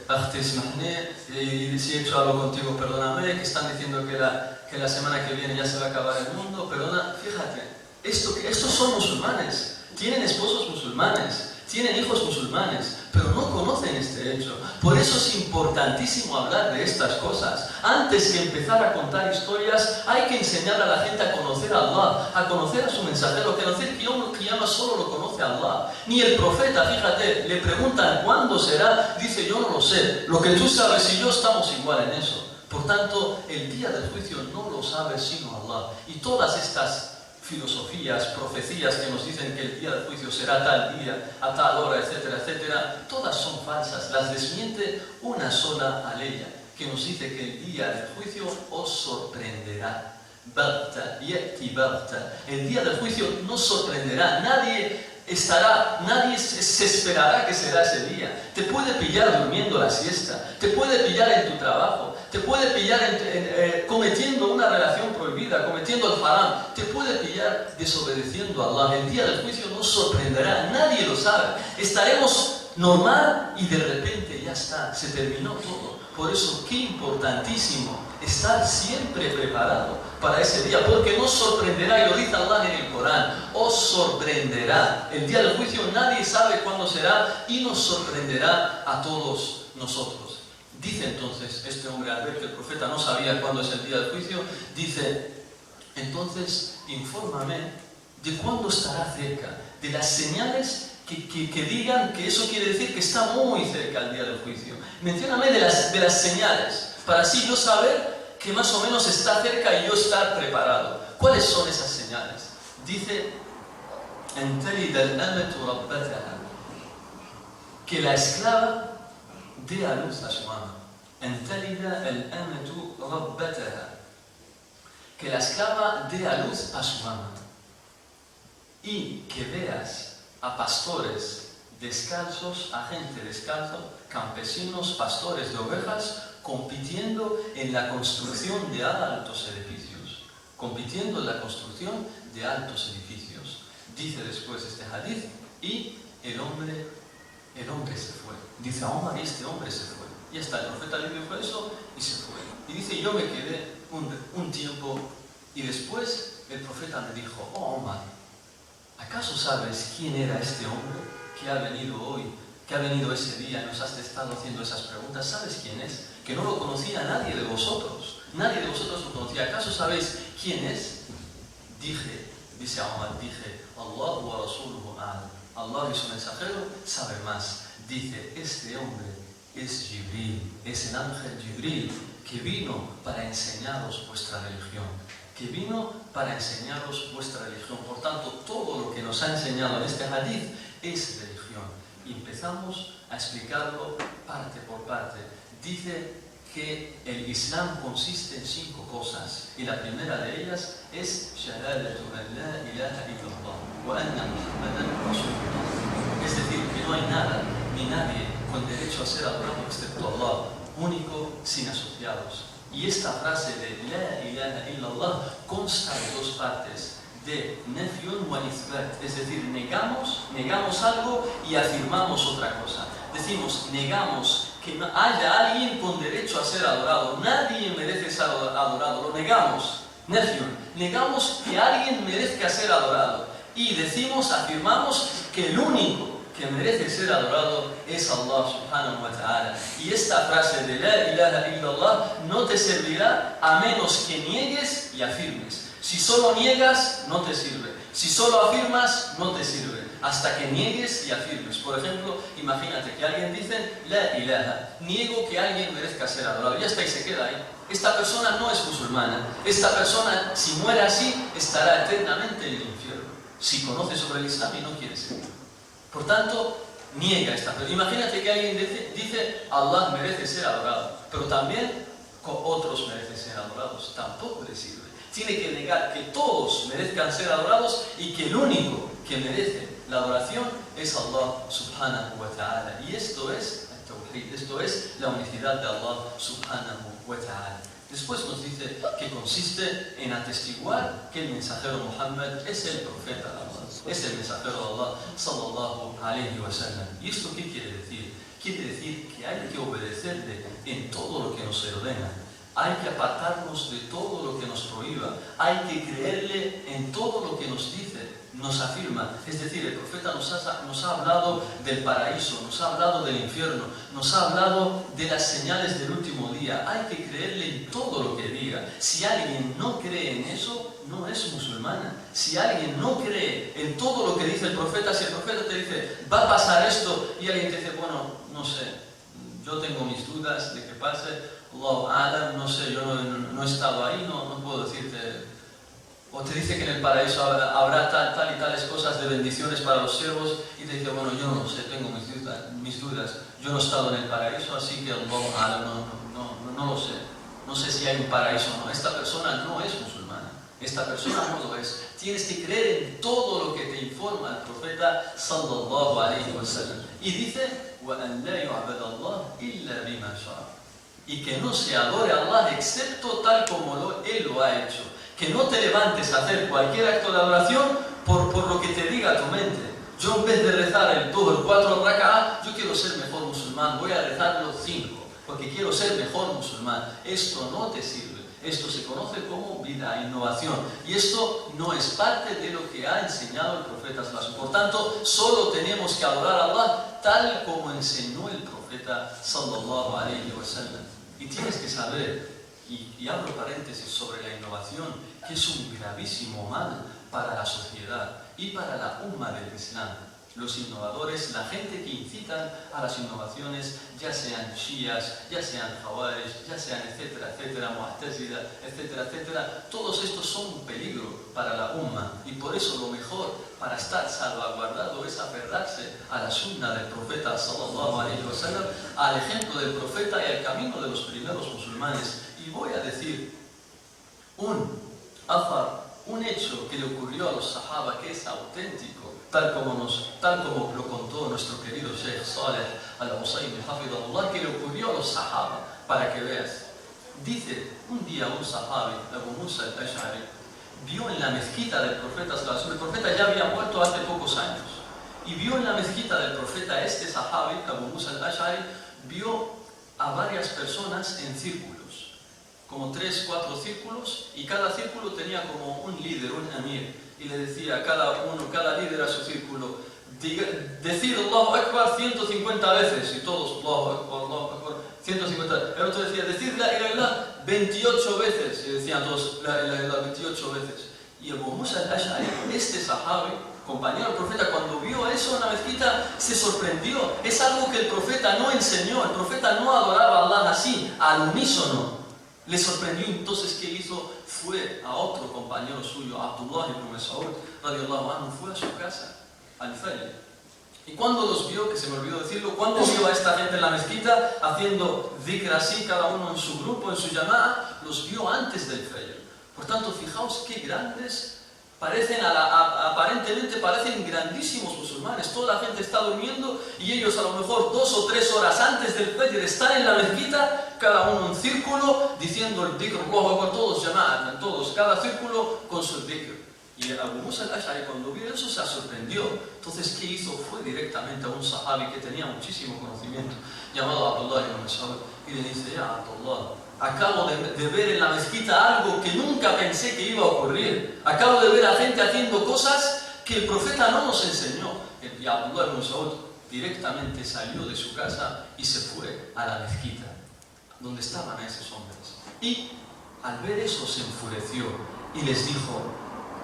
si he hecho algo contigo, perdóname, que están diciendo que la semana que viene ya se va a acabar el mundo, perdona. Fíjate, estos son musulmanes, tienen esposos musulmanes, tienen hijos musulmanes, pero no conocen este hecho. Por eso es importantísimo hablar de estas cosas. Antes que empezar a contar historias, hay que enseñar a la gente a conocer a Allah, a conocer a su mensajero, que conocer que Yawm al-Qiyamah solo lo conoce Allah. Ni el profeta, fíjate, le preguntan ¿cuándo será? Dice, yo no lo sé. Lo que tú sabes y yo estamos igual en eso. Por tanto, el día del juicio no lo sabe sino Allah. Y todas estas filosofías, profecías que nos dicen que el día del juicio será tal día, a tal hora, etcétera, etcétera, todas son falsas. Las desmiente una sola aleya, que nos dice que el día del juicio os sorprenderá. Bagta, yati bagta. El día del juicio nos sorprenderá. Nadie se esperará que será ese día. Te puede pillar durmiendo la siesta, te puede pillar en tu trabajo, te puede pillar cometiendo una relación prohibida, cometiendo el haram, te puede pillar desobedeciendo a Allah. El día del juicio nos sorprenderá, nadie lo sabe. Estaremos normal y de repente ya está, se terminó todo. Por eso, qué importantísimo estar siempre preparado para ese día, porque nos sorprenderá, y lo dice Allah en el Corán, os sorprenderá. El día del juicio nadie sabe cuándo será y nos sorprenderá a todos nosotros. Dice entonces este hombre, al ver que el profeta no sabía cuándo es el día del juicio, dice, entonces infórmame de cuándo estará cerca, de las señales que digan que eso quiere decir que está muy cerca el día del juicio. Mencióname de las señales, para así yo saber que más o menos está cerca y yo estar preparado. ¿Cuáles son esas señales? Dice, que la esclava dé a luz a su ama. Que la esclava dé a luz a su ama. Y que veas a pastores descalzos, a gente descalzo, campesinos, pastores de ovejas, compitiendo en la construcción de altos edificios. Compitiendo en la construcción de altos edificios. Dice después este hadith, y el hombre se fue. Dice a Omar, y este hombre se fue. Y hasta el profeta le dijo eso y se fue. Y dice, yo me quedé un tiempo y después el profeta me dijo, oh Omar, ¿acaso sabes quién era este hombre que ha venido hoy, que ha venido ese día, nos has estado haciendo esas preguntas? ¿Sabes quién es? Que no lo conocía nadie de vosotros. Nadie de vosotros lo conocía. ¿Acaso sabéis quién es? Dice Omar, Allah wa Rasuluhu a'lam. Allah y su mensajero sabe más. Dice, este hombre es Jibril, es el ángel Jibril, que vino para enseñaros vuestra religión. Que vino para enseñaros vuestra religión. Por tanto, todo lo que nos ha enseñado en este hadith es religión. Y empezamos a explicarlo parte por parte. Dice que el Islam consiste en 5 cosas. Y la primera de ellas es Shahadatu an la ilaha illallah wa anna Muhammadan Rasulullah. Es decir, que no hay nada ni nadie con derecho a ser adorado excepto Allah, único, sin asociados. Y esta frase de La ilaha illallah consta de 2 partes, de nefyun wa ithbat, es decir, negamos algo y afirmamos otra cosa. Decimos, negamos que no haya alguien con derecho a ser adorado, nadie merece ser adorado, lo negamos, nefyun, negamos que alguien merezca ser adorado. Y decimos, afirmamos que el único que merece ser adorado es Allah subhanahu wa ta'ala. Y esta frase de La ilaha illallah no te servirá a menos que niegues y afirmes. Si solo niegas, no te sirve. Si solo afirmas, no te sirve. Hasta que niegues y afirmes. Por ejemplo, imagínate que alguien dice La ilaha, niego que alguien merezca ser adorado. Ya está, y se queda ahí. Esta persona no es musulmana. Esta persona, si muere así, estará eternamente en el infierno. Si conoce sobre el Islam y no quiere seguir. Por tanto, niega esta persona. Imagínate que alguien dice Allah merece ser adorado, pero también otros merecen ser adorados. Tampoco le sirve. Tiene que negar que todos merezcan ser adorados y que el único que merece la adoración es Allah subhanahu wa ta'ala. Y esto es el tawhid, esto es la unicidad de Allah subhanahu wa ta'ala. Después nos dice que consiste en atestiguar que el mensajero Muhammad es el profeta de Allah, es el mensajero de Allah sallallahu alayhi wa sallam. ¿Y esto qué quiere decir? Quiere decir que hay que obedecerle en todo lo que nos ordena. Hay que apartarnos de todo lo que nos prohíba. Hay que creerle en todo lo que nos dice, nos afirma. Es decir, el profeta nos ha hablado del paraíso, nos ha hablado del infierno, nos ha hablado de las señales del último día. Hay que creerle en todo lo que diga. Si alguien no cree en eso, no es musulmana. Si alguien no cree en todo lo que dice el profeta, si el profeta te dice, va a pasar esto, y alguien te dice, bueno, no sé, yo tengo mis dudas de que pase, Allahu a'lam, no sé, yo no he estado ahí, no puedo decirte. O te dice que en el paraíso habrá tal y tales cosas de bendiciones para los siervos, y te dice, bueno, yo no sé, tengo mis dudas, yo no he estado en el paraíso, así que Allahu a'lam, no lo sé. No sé si hay un paraíso o no. Esta persona no es musulmana. Esta persona no lo es. Tienes que creer en todo lo que te informa el profeta sallallahu alayhi wa sallam. Y dice, وَأَنْ لَا يُعْبَدَ اللَّهِ إِلَّا بِمَا شَرَعَ. Y que no se adore a Allah excepto tal como Él lo ha hecho. Que no te levantes a hacer cualquier acto de adoración por lo que te diga tu mente. Yo en vez de rezar el Dhuhr 4 raka'ah, yo quiero ser mejor musulmán, voy a rezarlo 5. porque quiero ser mejor musulmán. Esto no te sirve. Esto se conoce como bid'a, innovación. Y esto no es parte de lo que ha enseñado el profeta sallallahu alaihi wasallam. Por tanto, solo tenemos que adorar a Allah tal como enseñó el profeta sallallahu alaihi wasallam. Y tienes que saber, y abro paréntesis sobre la innovación, que es un gravísimo mal para la sociedad y para la umma del Islam. Los innovadores, la gente que incitan a las innovaciones, ya sean shias, ya sean jawaris, ya sean etcétera, etcétera, mu'tazila, etcétera, etcétera, todos estos son un peligro para la umma, y por eso lo mejor para estar salvaguardado es aferrarse a la sunna del profeta sallallahu alaihi wasallam, al ejemplo del profeta y al camino de los primeros musulmanes. Y voy a decir un hecho que le ocurrió a los sahaba que es auténtico, tal como lo contó nuestro querido Sheikh Saleh al-Husaymi, hafidahullah, que le ocurrió a los sahaba, para que veas. Dice, un día un sahabi, Abu Musa al-Ash'ari, vio en la mezquita del profeta, el profeta ya había muerto hace pocos años, y vio en la mezquita del profeta, este sahabi, Abu Musa al-Ash'ari, vio a varias personas en círculos, como 3, 4 círculos, y cada círculo tenía como un líder, un amir, y le decía a cada líder a su círculo, decid Allahu Akbar 150 veces, y todos Allahu Akbar 150 veces. El otro decía, decid la ilaha illallah 28 veces, y decían todos la ilaha illallah 28 veces. Y Abu Musa al-Ash'ari, este sahabi, compañero del profeta, cuando vio eso en la mezquita, se sorprendió. Es algo que el profeta no enseñó, el profeta no adoraba a Allah así, al unísono. Le sorprendió, entonces ¿qué hizo? Fue a otro compañero suyo, Abdullah ibn Mas'ud, radiyallahu anhu, fue a su casa, al Fajr. Y cuando los vio, que se me olvidó decirlo, cuando vio a esta gente en la mezquita haciendo dhikr así, cada uno en su grupo, en su llamada, los vio antes del Fajr. Por tanto, fijaos qué grandes aparentemente parecen grandísimos musulmanes. Toda la gente está durmiendo y ellos a lo mejor 2 o 3 horas antes del Fajr están en la mezquita, cada uno en círculo, diciendo el dhikr, todos llamaban, todos, cada círculo con su dhikr. Y Abu Musa al-Ash'ari cuando vio eso se sorprendió. Entonces, ¿qué hizo? Fue directamente a un sahabi que tenía muchísimo conocimiento, llamado Abdullah ibn Mas'ud, y le dice, ya Abdullah, acabo de ver en la mezquita algo que nunca pensé que iba a ocurrir. Acabo de ver a gente haciendo cosas que el profeta no nos enseñó. Y Abdullah ibn Mas'ud directamente salió de su casa y se fue a la mezquita, donde estaban esos hombres. Y al ver eso se enfureció y les dijo,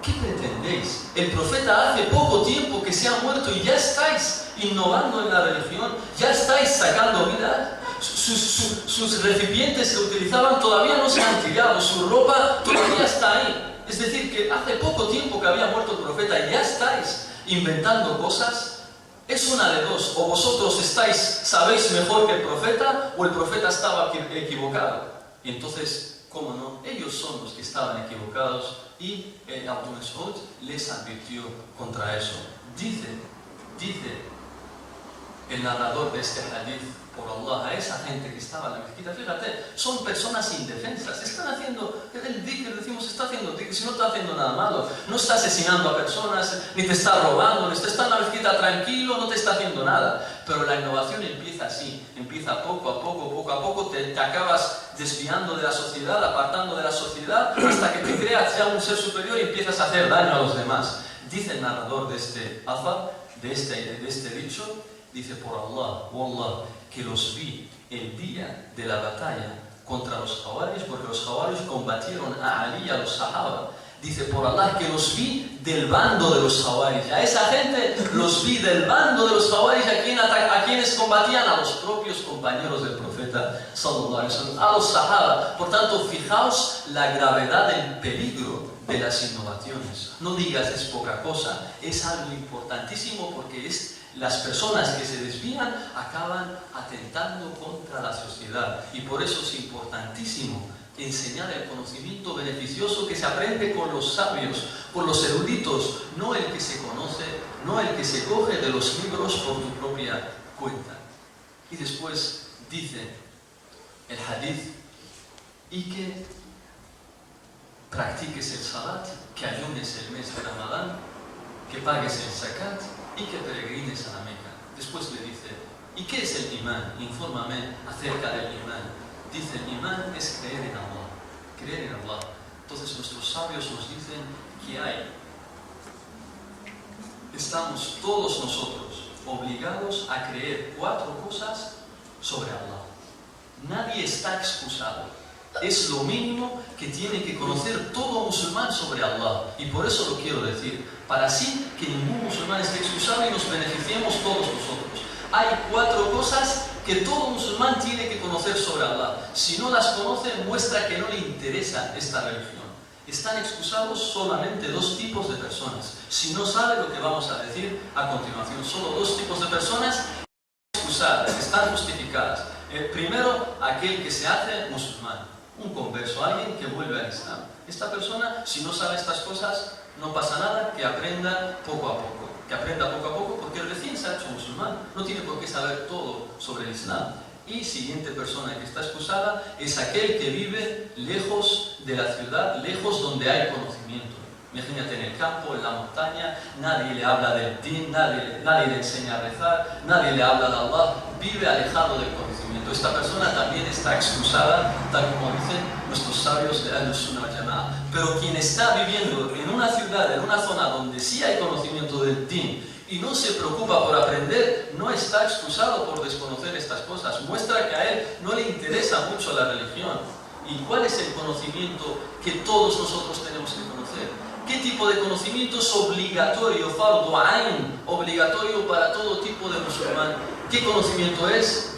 ¿qué pretendéis? El profeta hace poco tiempo que se ha muerto y ya estáis innovando en la religión, ya estáis sacando vida. Sus recipientes que utilizaban todavía no se han tirado, su ropa todavía está ahí. Es decir, que hace poco tiempo que había muerto el profeta y ya estáis inventando cosas. Es una de dos, o vosotros sabéis mejor que el profeta, o el profeta estaba equivocado. Y entonces, ¿cómo no? Ellos son los que estaban equivocados, y Abdul Mas'ud les advirtió contra eso. Dice el narrador de este hadith, por Allah, a esa gente que estaba en la mezquita, fíjate, son personas indefensas, están haciendo el dhikr, decimos, está haciendo dhikr, si no está haciendo nada malo, no está asesinando a personas, ni te está robando, ni está en la mezquita tranquilo, no te está haciendo nada. Pero la innovación empieza así, empieza poco a poco, te acabas desviando de la sociedad, apartando de la sociedad, hasta que te creas ya un ser superior y empiezas a hacer daño a los demás. Dice el narrador de este athar, de este dicho, dice, por Allah, wallah, que los vi el día de la batalla contra los Khawarij, porque los Khawarij combatieron a Ali y a los Sahaba. Dice, por Allah, que los vi del bando de los Khawarij. A esa gente los vi del bando de los Khawarij, a quienes combatían a los propios compañeros del profeta sallallahu alaihi wasallam, a los Sahaba. Por tanto, fijaos la gravedad del peligro de las innovaciones. No digas es poca cosa, es algo importantísimo, porque las personas que se desvían acaban atentando contra la sociedad, y por eso es importantísimo enseñar el conocimiento beneficioso que se aprende con los sabios, con los eruditos, no el que se conoce, no el que se coge de los libros por tu propia cuenta. Y después dice el hadith, y que practiques el salat, que ayunes el mes de Ramadán, que pagues el zakat y que peregrines a la Meca. Después le dice, ¿Y qué es el imán? Infórmame acerca del imán. Dice, el imán es creer en Allah. Creer en Allah. Entonces nuestros sabios nos dicen que estamos todos nosotros obligados a creer 4 cosas sobre Allah. Nadie está excusado. Es lo mínimo que tiene que conocer todo musulmán sobre Allah. Y por eso lo quiero decir, para así que ningún musulmán esté excusado y nos beneficiemos todos nosotros. Hay 4 cosas que todo musulmán tiene que conocer sobre Allah. Si no las conoce, muestra que no le interesa esta religión. Están excusados solamente 2 tipos de personas. Si no sabe lo que vamos a decir a continuación, solo 2 tipos de personas excusadas, están justificadas. El primero, aquel que se hace musulmán, un converso, alguien que vuelve al Islam. Esta persona, si no sabe estas cosas, no pasa nada, que aprenda poco a poco. Que aprenda poco a poco porque recién se ha hecho musulmán, no tiene por qué saber todo sobre el Islam. Y siguiente persona que está excusada es aquel que vive lejos de la ciudad, lejos donde hay conocimiento. Imagínate en el campo, en la montaña, nadie le habla del din, nadie le enseña a rezar, nadie le habla de Allah, vive alejado del conocimiento. Esta persona también está excusada, tal como dicen nuestros sabios de Ahl-Sunnah wal Jama'ah. Pero quien está viviendo en una ciudad, en una zona donde sí hay conocimiento del din y no se preocupa por aprender, no está excusado por desconocer estas cosas. Muestra que a él no le interesa mucho la religión. ¿Y cuál es el conocimiento que todos nosotros tenemos que conocer? ¿Qué tipo de conocimiento es obligatorio, fardu ain, obligatorio para todo tipo de musulmán? ¿Qué conocimiento es?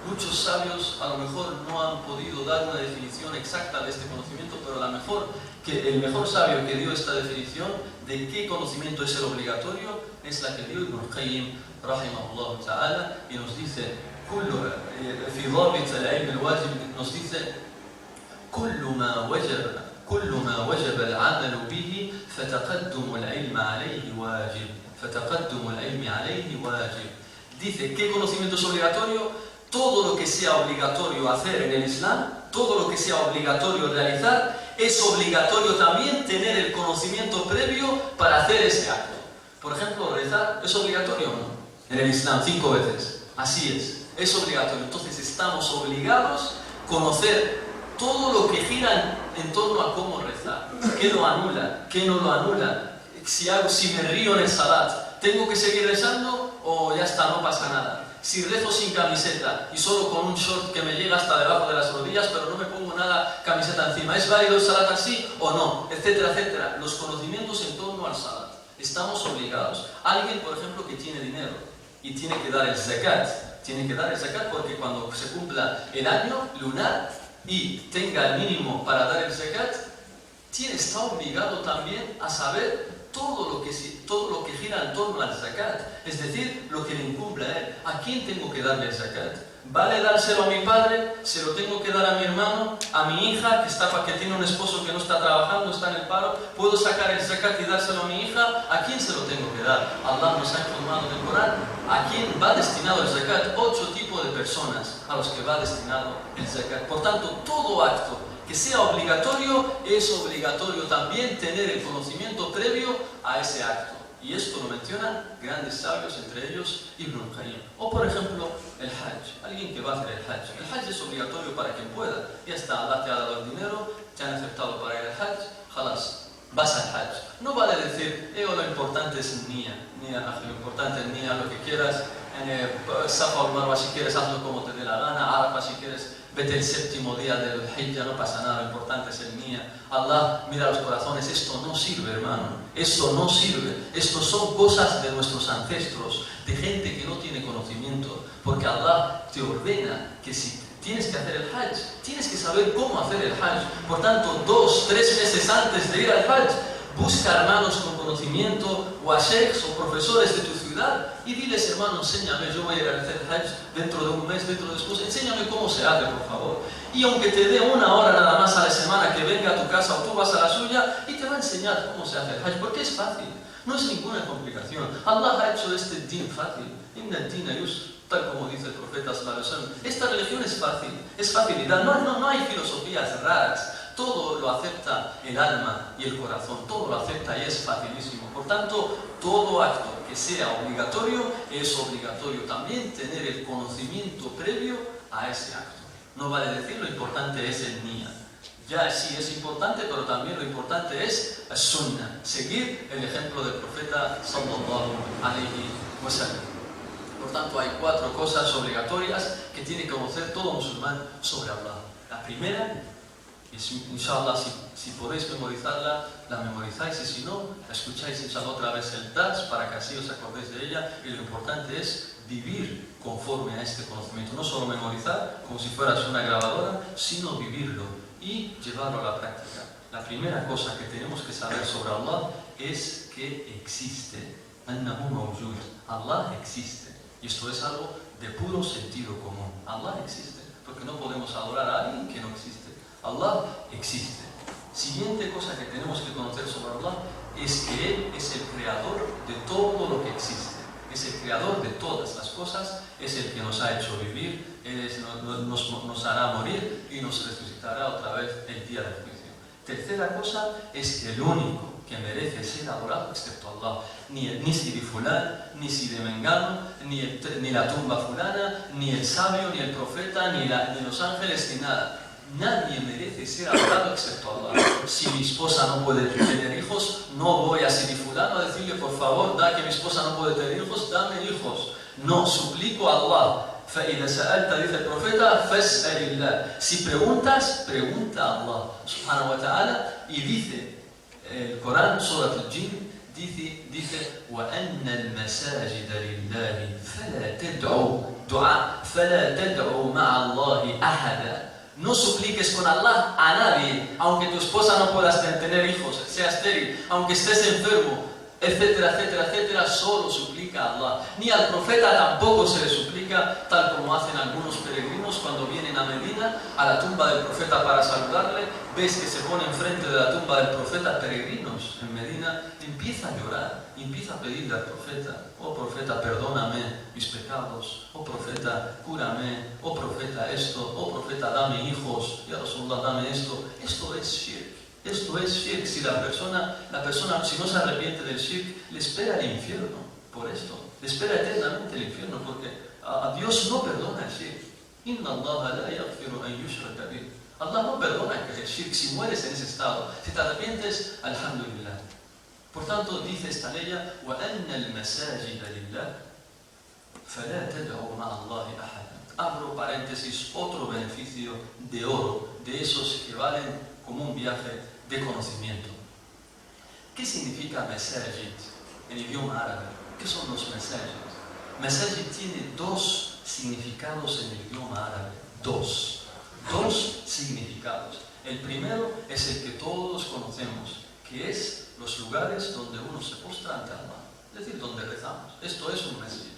Muchos sabios a lo mejor no han podido dar una definición exacta de este conocimiento, pero el mejor sabio que dio esta definición de qué conocimiento es el obligatorio es la que dio Ibn al-Qayyim, rahimahullah ta'ala, y nos dice, fi dhabit al-ilm al-wajib, nos dice, كل ما وجب العمل به فتقدم العلم عليه واجب. فتقدم العلم عليه واجب. Dice, ¿qué conocimiento es obligatorio? Todo lo que sea obligatorio hacer en el Islam, todo lo que sea obligatorio realizar, es obligatorio también tener el conocimiento previo para hacer ese acto. Por ejemplo, rezar, ¿es obligatorio o no? En el Islam, 5 veces. Así es obligatorio. Entonces estamos obligados a conocer todo lo que gira en torno a cómo rezar. ¿Qué lo anula? ¿Qué no lo anula? Si me río en el salat, ¿tengo que seguir rezando o ya está, no pasa nada? Si rezo sin camiseta y solo con un short que me llega hasta debajo de las rodillas, pero no me pongo nada camiseta encima, ¿es válido el salat así o no? Etcétera, etcétera. Los conocimientos en torno al salat. Estamos obligados. Alguien, por ejemplo, que tiene dinero y tiene que dar el zakat, porque cuando se cumpla el año lunar y tenga el mínimo para dar el zakat, está obligado también a saber todo lo que gira en torno al zakat, es decir, lo que le incumbe a él. ¿A quién tengo que darle el zakat? ¿Vale dárselo a mi padre? ¿Se lo tengo que dar a mi hermano? ¿A mi hija que tiene un esposo que no está trabajando, está en el paro? ¿Puedo sacar el zakat y dárselo a mi hija? ¿A quién se lo tengo que dar? Allah nos ha informado en el Corán a quién va destinado el zakat. 8 tipos de personas a los que va destinado el zakat. Por tanto, todo acto que sea obligatorio, es obligatorio también tener el conocimiento previo a ese acto. Y esto lo mencionan grandes sabios, entre ellos Ibn al-Qayyim. O por ejemplo, el Hajj. Alguien que va a hacer el Hajj. El Hajj es obligatorio para quien pueda. Ya está, Allah te ha dado el dinero, te han aceptado para ir al Hajj, jalas, vas al Hajj. No vale decir, lo importante es Nia, lo importante es Nia, lo que quieras. Safa o Marwa, si quieres hazlo como te dé la gana. Arafa, si quieres vete el 7º día del Hijja, no pasa nada, lo importante es el Nia. Allah mira los corazones. Esto no sirve, hermano, esto no sirve. Estos son cosas de nuestros ancestros, de gente que no tiene conocimiento, porque Allah te ordena que si tienes que hacer el Hajj, tienes que saber cómo hacer el Hajj. Por tanto, 2 o 3 meses antes de ir al Hajj, busca hermanos con conocimiento o a sheikhs o profesores de tu ciudad y diles, hermano, enséñame, yo voy a ir a hacer el Hajj dentro de un mes, dentro de después, enséñame cómo se hace, por favor. Y aunque te dé 1 hora nada más a la semana que venga a tu casa o tú vas a la suya, y te va a enseñar cómo se hace el Hajj, porque es fácil, no es ninguna complicación. Allah ha hecho este din fácil. Inna ad-dina yusr, tal como dice el profeta sallallahu alaihi wasallam. Esta religión es fácil, es facilidad, no hay filosofías raras. Todo lo acepta el alma y el corazón, todo lo acepta y es facilísimo. Por tanto, todo acto que sea obligatorio, es obligatorio también tener el conocimiento previo a ese acto. No vale decir lo importante es el niya. Ya sí es importante, pero también lo importante es el sunnah, seguir el ejemplo del profeta sallallahu alayhi wa sallam. Por tanto, hay 4 cosas obligatorias que tiene que conocer todo musulmán sobre Allah. La primera, inshallah, si podéis memorizarla, la memorizáis, y si no, la escucháis inshallah otra vez el dars para que así os acordéis de ella. Y lo importante es vivir conforme a este conocimiento, no solo memorizar como si fueras una grabadora, sino vivirlo y llevarlo a la práctica. La primera cosa que tenemos que saber sobre Allah es que existe. Annahu mawjud. Allah existe. Y esto es algo de puro sentido común. Allah existe, porque no podemos adorar a alguien que no existe. Allah existe. Siguiente cosa que tenemos que conocer sobre Allah es que Él es el creador de todo lo que existe. Es el creador de todas las cosas, es el que nos ha hecho vivir, nos hará morir y nos resucitará otra vez el día del juicio. Tercera cosa es que el único que merece ser adorado excepto Allah, ni si de fulán, ni si de mengano, ni la tumba fulana, ni el sabio, ni el profeta, ni los ángeles, ni nada. Nadie merece ser adorado excepto Allah. Si mi esposa no puede tener hijos, no voy a Sidi fulano a decirle, por favor, da que mi esposa no puede tener hijos, dame hijos. No, suplico a Allah. فَإِذَا سَأَلْتَ, dice el profeta, فَاسْأَلِ اللَّهِ. Si preguntas, pregunta a Allah subhanahu wa ta'ala. Y dice el Corán, Surat al-Jinn, dice وَأَنَّ الْمَسَاجِدَ لِلَّهِ فَلَا تَدْعُوا مَعَ اللَّهِ أَحَدًا. No supliques con Allah a nadie, aunque tu esposa no pueda tener hijos, sea estéril, aunque estés enfermo, etcétera, etcétera, etcétera, solo suplica a Allah. Ni al profeta tampoco se le suplica, tal como hacen algunos peregrinos cuando vienen a Medina, a la tumba del profeta para saludarle. Ves que se pone enfrente de la tumba del profeta, peregrinos en Medina, empieza a llorar, empieza a pedirle al profeta, oh profeta, perdóname mis pecados, oh profeta, cúrame, oh profeta esto, oh profeta, dame hijos, ya Rasulullah, dame esto. Esto es shirk. Esto es shirk. Si la persona si no se arrepiente del shirk, le espera el infierno por esto. Le espera eternamente el infierno, porque a Dios no perdona el shirk. Inna Allah la yaghfiru an yushraka bih. Allah no perdona el shirk si mueres en ese estado. Si te arrepientes, alhamdulillah. Por tanto, dice esta ley, وَأَنَّ الْمَسَاجِدَ لِلَّهِ فَلَا تَدْعُوا مَعَ اللَّهِ أَحَدًا. Abro paréntesis, otro beneficio de oro, de esos que valen como un viaje de conocimiento. ¿Qué significa masajid en idioma árabe? ¿Qué son los masajid? Masajid tiene 2 significados en el idioma árabe. 2 significados. El primero es el que todos conocemos, que es los lugares donde uno se postra ante Allah, es decir, donde rezamos. Esto es un masjid.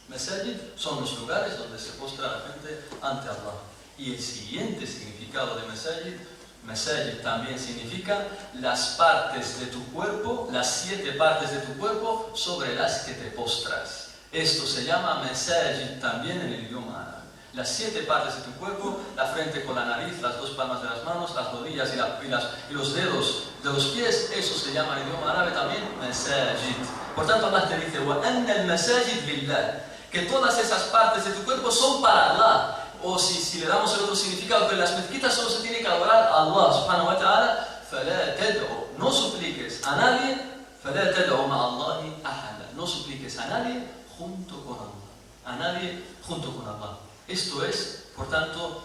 Masajid son los lugares donde se postra la gente ante Allah. Y el siguiente significado de masajid también significa las partes de tu cuerpo, las 7 partes de tu cuerpo sobre las que te postras. Esto se llama masajid también en el idioma árabe. Las 7 partes de tu cuerpo, la frente con la nariz, las 2 palmas de las manos, las rodillas y los dedos de los pies, eso se llama en idioma árabe también masajid. Por tanto, Allah te dice وَأَنَّ الْمَسَاجِدْ لِلَّهِ, que todas esas partes de tu cuerpo son para Allah. O si le damos el otro significado, que en las mezquitas solo se tiene que adorar a Allah subhanahu wa ta'ala, فَلَا تَدْعُوا, no supliques a nadie, فَلَا تَدْعُوا مَعَ اللَّهِ أَحَدًا, no supliques a nadie junto con Allah. A nadie junto con Allah. Esto es, por tanto,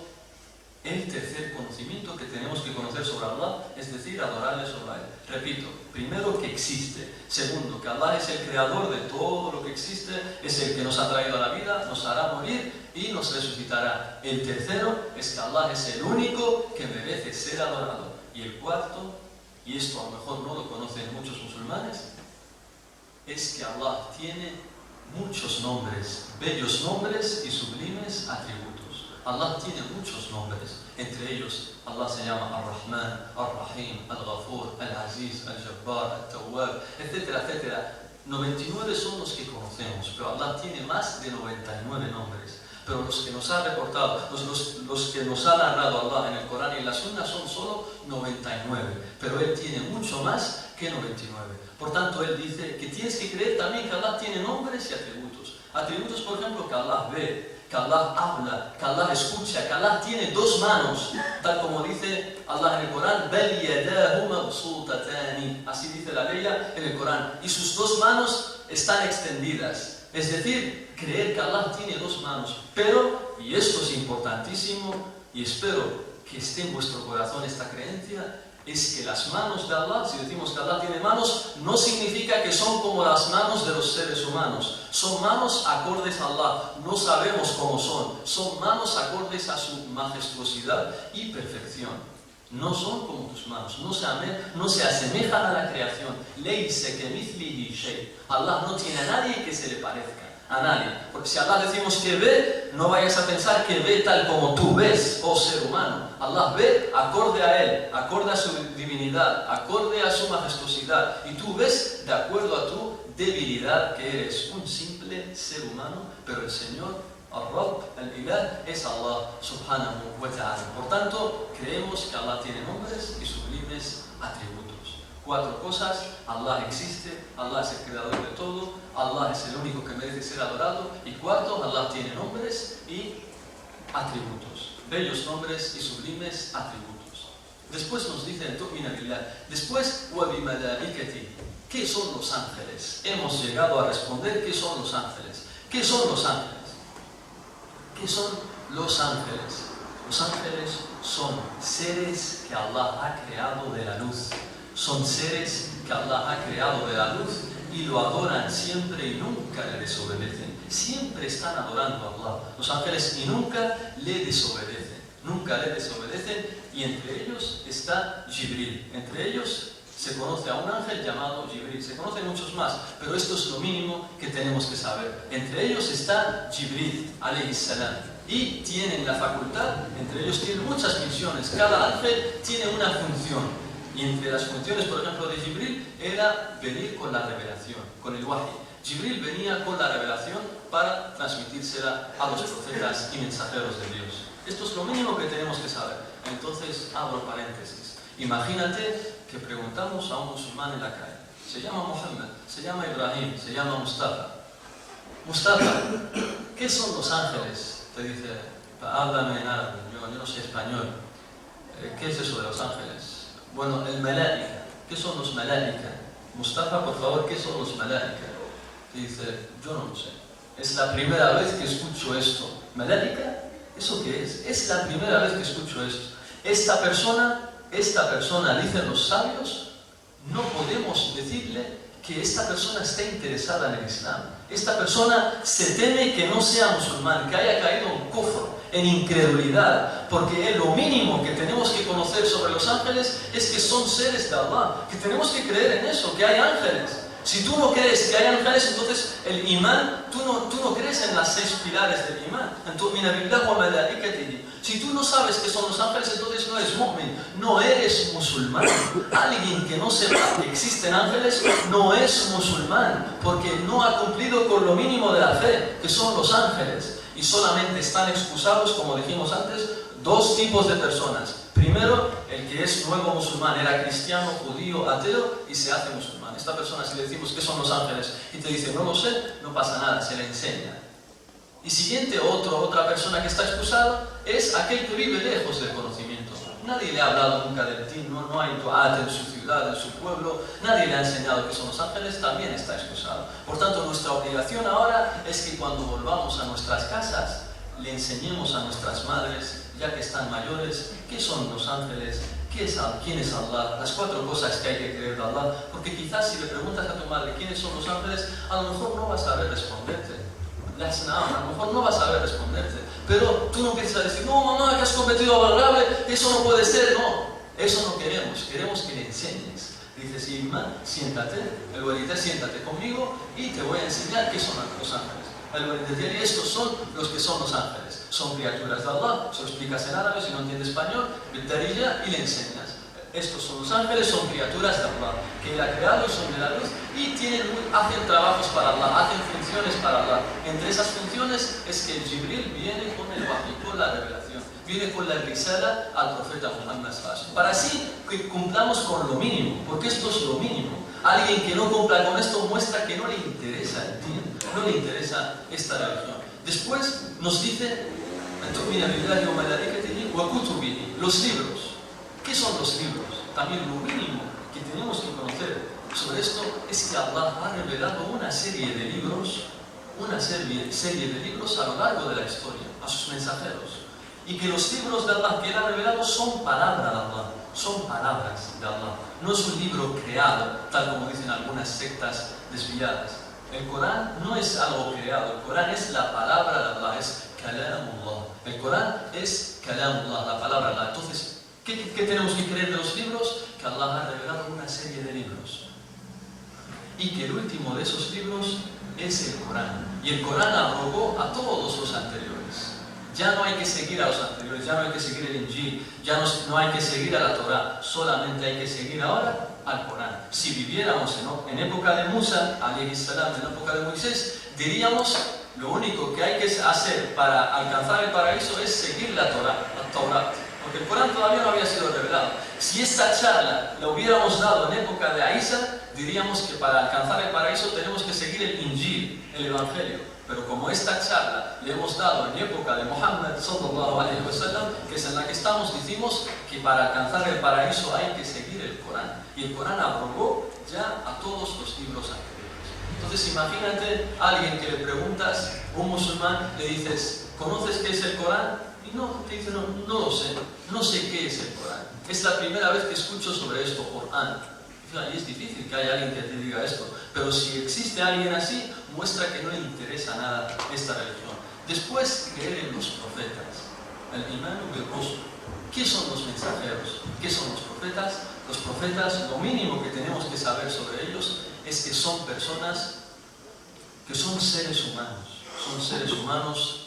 el tercer conocimiento que tenemos que conocer sobre Allah, es decir, adorarle sobre Él. Repito, primero, que existe. Segundo, que Allah es el creador de todo lo que existe, es el que nos ha traído a la vida, nos hará morir y nos resucitará. El tercero es que Allah es el único que merece ser adorado. Y el cuarto, y esto a lo mejor no lo conocen muchos musulmanes, es que Allah tiene muchos nombres, bellos nombres y sublimes atributos. Allah tiene muchos nombres, entre ellos Allah se llama Ar-Rahman, Ar-Rahim, Al-Ghafur, Al-Aziz, Al-Jabbar, Al-Tawwab, etcétera, etcétera. 99 son los que conocemos, pero Allah tiene más de 99 nombres. Pero los que nos ha reportado, los que nos ha narrado Allah en el Corán y en la Sunna son solo 99. Pero Él tiene mucho más que 99. Por tanto, él dice que tienes que creer también que Allah tiene nombres y atributos. Atributos, por ejemplo, que Allah ve, que Allah habla, que Allah escucha, que Allah tiene dos manos, tal como dice Allah en el Corán, بَلْ يَدَاهُ مَبْسُوطَتَانِ. Así dice la ley en el Corán. Y sus dos manos están extendidas. Es decir, creer que Allah tiene dos manos. Pero, y esto es importantísimo, y espero que esté en vuestro corazón esta creencia, es que las manos de Allah, si decimos que Allah tiene manos, no significa que son como las manos de los seres humanos. Son manos acordes a Allah, no sabemos cómo son. Son manos acordes a su majestuosidad y perfección. No son como tus manos, no se asemejan a la creación. Laysa kamithlihi shay. Allah no tiene a nadie que se le parezca. A nadie. Porque si Allah decimos que ve, no vayas a pensar que ve tal como tú ves, oh ser humano. Allah ve acorde a Él, acorde a su divinidad, acorde a su majestuosidad. Y tú ves de acuerdo a tu debilidad, que eres un simple ser humano, pero el Señor, Al-Rabb, Al-Ilah, es Allah subhanahu wa ta'ala. Por tanto, creemos que Allah tiene nombres y sublimes atributos. 4 cosas: Allah existe, Allah es el creador de todo, Allah es el único que merece ser adorado, y 4, Allah tiene nombres y atributos, bellos nombres y sublimes atributos. Después nos dice en Tu'mina Billah, después وَبِمَلَائِكَتِهِ. ¿Qué son los ángeles? Hemos llegado a responder qué son los ángeles. ¿Qué son los ángeles? ¿Qué son los ángeles? Los ángeles son seres que Allah ha creado de la luz. Son seres que Allah ha creado de la luz y lo adoran siempre y nunca le desobedecen. Siempre están adorando a Allah, los ángeles, y nunca le desobedecen. Nunca le desobedecen, y entre ellos está Jibril. Entre ellos se conoce a un ángel llamado Jibril. Se conocen muchos más, pero esto es lo mínimo que tenemos que saber. Entre ellos está Jibril, alayhi salam. Y tienen la facultad, entre ellos tienen muchas misiones. Cada ángel tiene una función. Y entre las funciones, por ejemplo, de Jibril era venir con la revelación, con el wahi. Jibril venía con la revelación para transmitírsela a los profetas y mensajeros de Dios. Esto es lo mínimo que tenemos que saber. Entonces, abro paréntesis. Imagínate que preguntamos a un musulmán en la calle. Se llama Muhammad, se llama Ibrahim, se llama Mustafa. Mustafa, ¿qué son los ángeles? Te dice, háblame en árabe, yo no sé español. ¿Qué es eso de los ángeles? Bueno, el malaika. ¿Qué son los malaika? Mustafa, por favor, ¿qué son los malaika? Y dice, yo no lo sé. Es la primera vez que escucho esto. ¿Malaika? ¿Eso qué es? Es la primera vez que escucho esto. Esta persona, dicen los sabios, no podemos decirle que esta persona está interesada en el Islam. Esta persona se teme que no sea musulmán, que haya caído en kufr, en incredulidad, porque lo mínimo que tenemos que conocer sobre los ángeles es que son seres de Allah, que tenemos que creer en eso, que hay ángeles. Si tú no crees que hay ángeles, entonces el imán, tú no crees en las 6 pilares del imán. Si tú no sabes qué son los ángeles, entonces no eres mu'min, no eres musulmán. Alguien que no sepa que existen ángeles no es musulmán, porque no ha cumplido con lo mínimo de la fe, que son los ángeles. Y solamente están excusados, como dijimos antes, 2 tipos de personas. Primero, el que es nuevo musulmán, era cristiano, judío, ateo y se hace musulmán. Esta persona, si le decimos qué son los ángeles y te dice no lo sé, no pasa nada, se le enseña. Y siguiente, otra persona que está excusada es aquel que vive lejos del conocimiento. Nadie le ha hablado nunca del tin, no hay du'at en su ciudad, en su pueblo, nadie le ha enseñado qué son los ángeles, también está excusado. Por tanto, nuestra obligación ahora es que cuando volvamos a nuestras casas, le enseñemos a nuestras madres, ya que están mayores, qué son los ángeles, quién es Allah, las 4 cosas que hay que creer de Allah, porque quizás si le preguntas a tu madre quiénes son los ángeles, a lo mejor no vas a saber responderte. A lo mejor no vas a saber responderte, pero tú no empiezas a decir, no mamá, que has cometido algo grave, eso no puede ser, no, eso no queremos que le enseñes. Dices, Imán, siéntate, el walidé, siéntate conmigo y te voy a enseñar qué son los ángeles. El walidé, estos son los que son los ángeles, son criaturas de Allah, se lo explicas en árabe, si no entiende español, y le enseñas. estos son los ángeles, son criaturas de Allah, que Él ha creado y son de la luz y hacen trabajos para Allah, hacen funciones para Allah. Entre esas funciones es que Jibril viene con el wahi, con la revelación, viene con la risala al profeta Muhammad sallallahu. Para así que cumplamos con lo mínimo, porque esto es lo mínimo. Alguien que no cumpla con esto muestra que no le interesa el tiempo, no le interesa esta religión. Después nos dice, los libros. ¿Qué son los libros? También lo mínimo que tenemos que conocer sobre esto es que Allah ha revelado una serie de libros, a lo largo de la historia, a sus mensajeros. Y que los libros de Allah que Él ha revelado son palabras de Allah, son palabras de Allah. No es un libro creado, tal como dicen algunas sectas desviadas. El Corán no es algo creado, el Corán es la palabra de Allah, es Kalamullah. El Corán es Kalamullah, la palabra de Allah. Entonces, ¿qué tenemos que creer de los libros? Que Allah ha revelado una serie de libros. Y que el último de esos libros es el Corán. Y el Corán abrogó a todos los anteriores. Ya no hay que seguir a los anteriores, ya no hay que seguir el Injil, ya no hay que seguir a la Torá, solamente hay que seguir ahora al Corán. Si viviéramos en época de Musa, alayhi salam, en época de Moisés, diríamos lo único que hay que hacer para alcanzar el paraíso es seguir la Torá, porque el Corán todavía no había sido revelado. Si esta charla la hubiéramos dado en época de Isa, diríamos que para alcanzar el paraíso tenemos que seguir el Injil, el Evangelio. Pero como esta charla le hemos dado en época de Muhammad sallallahu alaihi wasallam, que es en la que estamos, decimos que para alcanzar el paraíso hay que seguir el Corán. Y el Corán abrogó ya a todos los libros anteriores. Entonces imagínate a alguien que le preguntas, un musulmán, le dices, ¿conoces qué es el Corán? Y te dice, no lo sé, no sé qué es el Corán. Es la primera vez que escucho sobre esto, Corán. Y es difícil que haya alguien que te diga esto, pero si existe alguien así, muestra que no le interesa nada esta religión. Después, creer en los profetas. El imán bil rusul. ¿Qué son los mensajeros? ¿Qué son los profetas? Los profetas, lo mínimo que tenemos que saber sobre ellos es que son personas que son seres humanos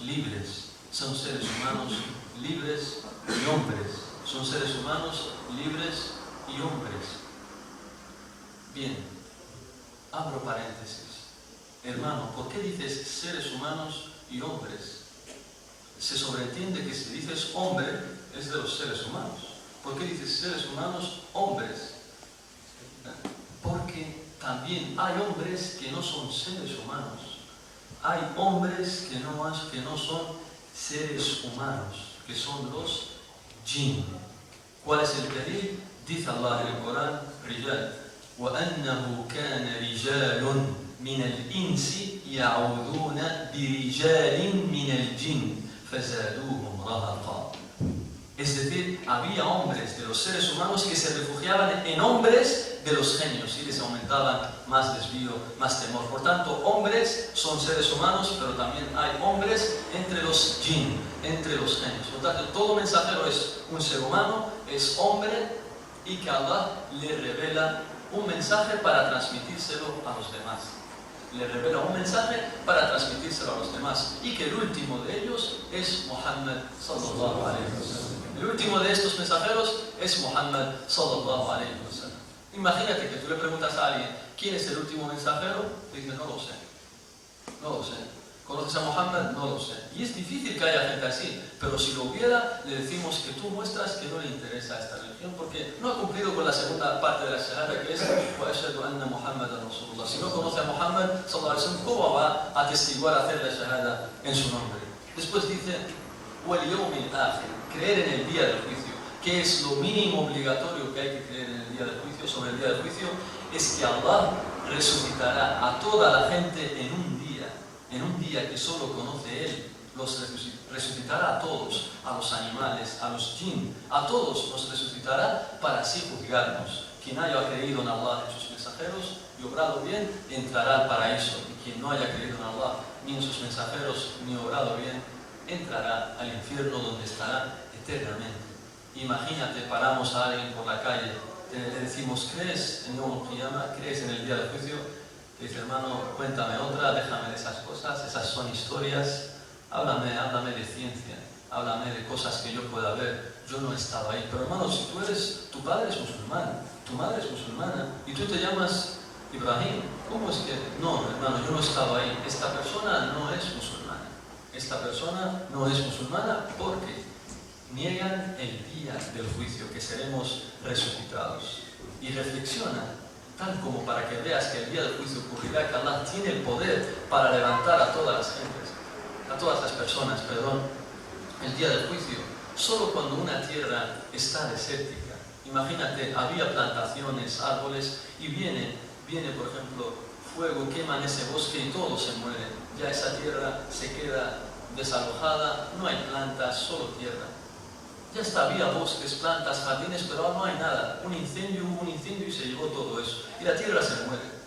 libres, son seres humanos libres y hombres, son seres humanos libres y hombres. Bien, abro paréntesis. Hermano, ¿por qué dices seres humanos y hombres? Se sobreentiende que si dices hombre, es de los seres humanos. ¿Por qué dices seres humanos, hombres? Porque también hay hombres que no son seres humanos. Hay hombres que no son seres humanos, que son los jinn. ¿Cuál es el delil? Dice Allah en el Corán, Rijal. وأنه كان رجال من الإنس يعوذون برجال من الجن فزادوهم رهقا. Es decir, había hombres de los seres humanos que se refugiaban en hombres de los genios y les aumentaban más desvío, más temor. Por tanto, hombres son seres humanos, pero también hay hombres entre los jinn, entre los genios. Por tanto, todo mensajero es un ser humano, es hombre y que Allah le revela un mensaje para transmitírselo a los demás. Le revela un mensaje para transmitírselo a los demás. Y que el último de ellos es Muhammad sallallahu alaihi wasallam. El último de estos mensajeros es Muhammad sallallahu alaihi wasallam. Imagínate que tú le preguntas a alguien, ¿quién es el último mensajero? Y dice, no lo sé. No lo sé. ¿Conoces a Muhammad? No lo sé. Y es difícil que haya gente así, pero si lo hubiera, le decimos que tú muestras que no le interesa esta religión porque no ha cumplido con la segunda parte de la shahada, que es وَأَشْهَدُ أَنَّ مُحَمَّدًا رَسُولُ اللَّهِ. Si no conoce a Muhammad sallallahu alaihi wasallam, ¿cómo va a atestiguar hacer la shahada en su nombre? Después dice وَالْيَوْمِ الْآخِرِ, creer en el día del juicio. ¿Qué es lo mínimo obligatorio que hay que creer en el día del juicio? Sobre el día del juicio es que Allah resucitará a toda la gente en un día que solo conoce Él. Los resucitará a todos, a los animales, a los jinn, a todos los resucitará para así juzgarnos. Quien haya creído en Allah, en sus mensajeros y obrado bien, entrará al paraíso. Y quien no haya creído en Allah, ni en sus mensajeros, ni obrado bien, entrará al infierno donde estará eternamente. Imagínate, paramos a alguien por la calle, le decimos, ¿crees en Yom Kiyama? ¿Crees en el día del juicio? Te dice, hermano, cuéntame otra, déjame de esas cosas, esas son historias, háblame de ciencia. háblame de cosas que yo pueda ver, yo no he estado ahí. Pero hermano, si tu padre es musulmán, tu madre es musulmana, y tú te llamas Ibrahim, ¿cómo es que? No, hermano, yo no he estado ahí. Esta persona no es musulmana. Esta persona no es musulmana porque niegan el día del juicio, que seremos resucitados. Y reflexiona, tal como para que veas que el día del juicio ocurrirá, que Allah tiene el poder para levantar a todas las gentes, a todas las personas, perdón, el día del juicio. Solo cuando una tierra está desértica, imagínate, había plantaciones, árboles, y viene, por ejemplo, fuego, queman ese bosque y todos se mueren. Ya esa tierra se queda desalojada, no hay plantas, solo tierra. Ya está, había bosques, plantas, jardines, pero ahora no hay nada. Hubo un incendio y se llevó todo eso. Y la tierra se muere.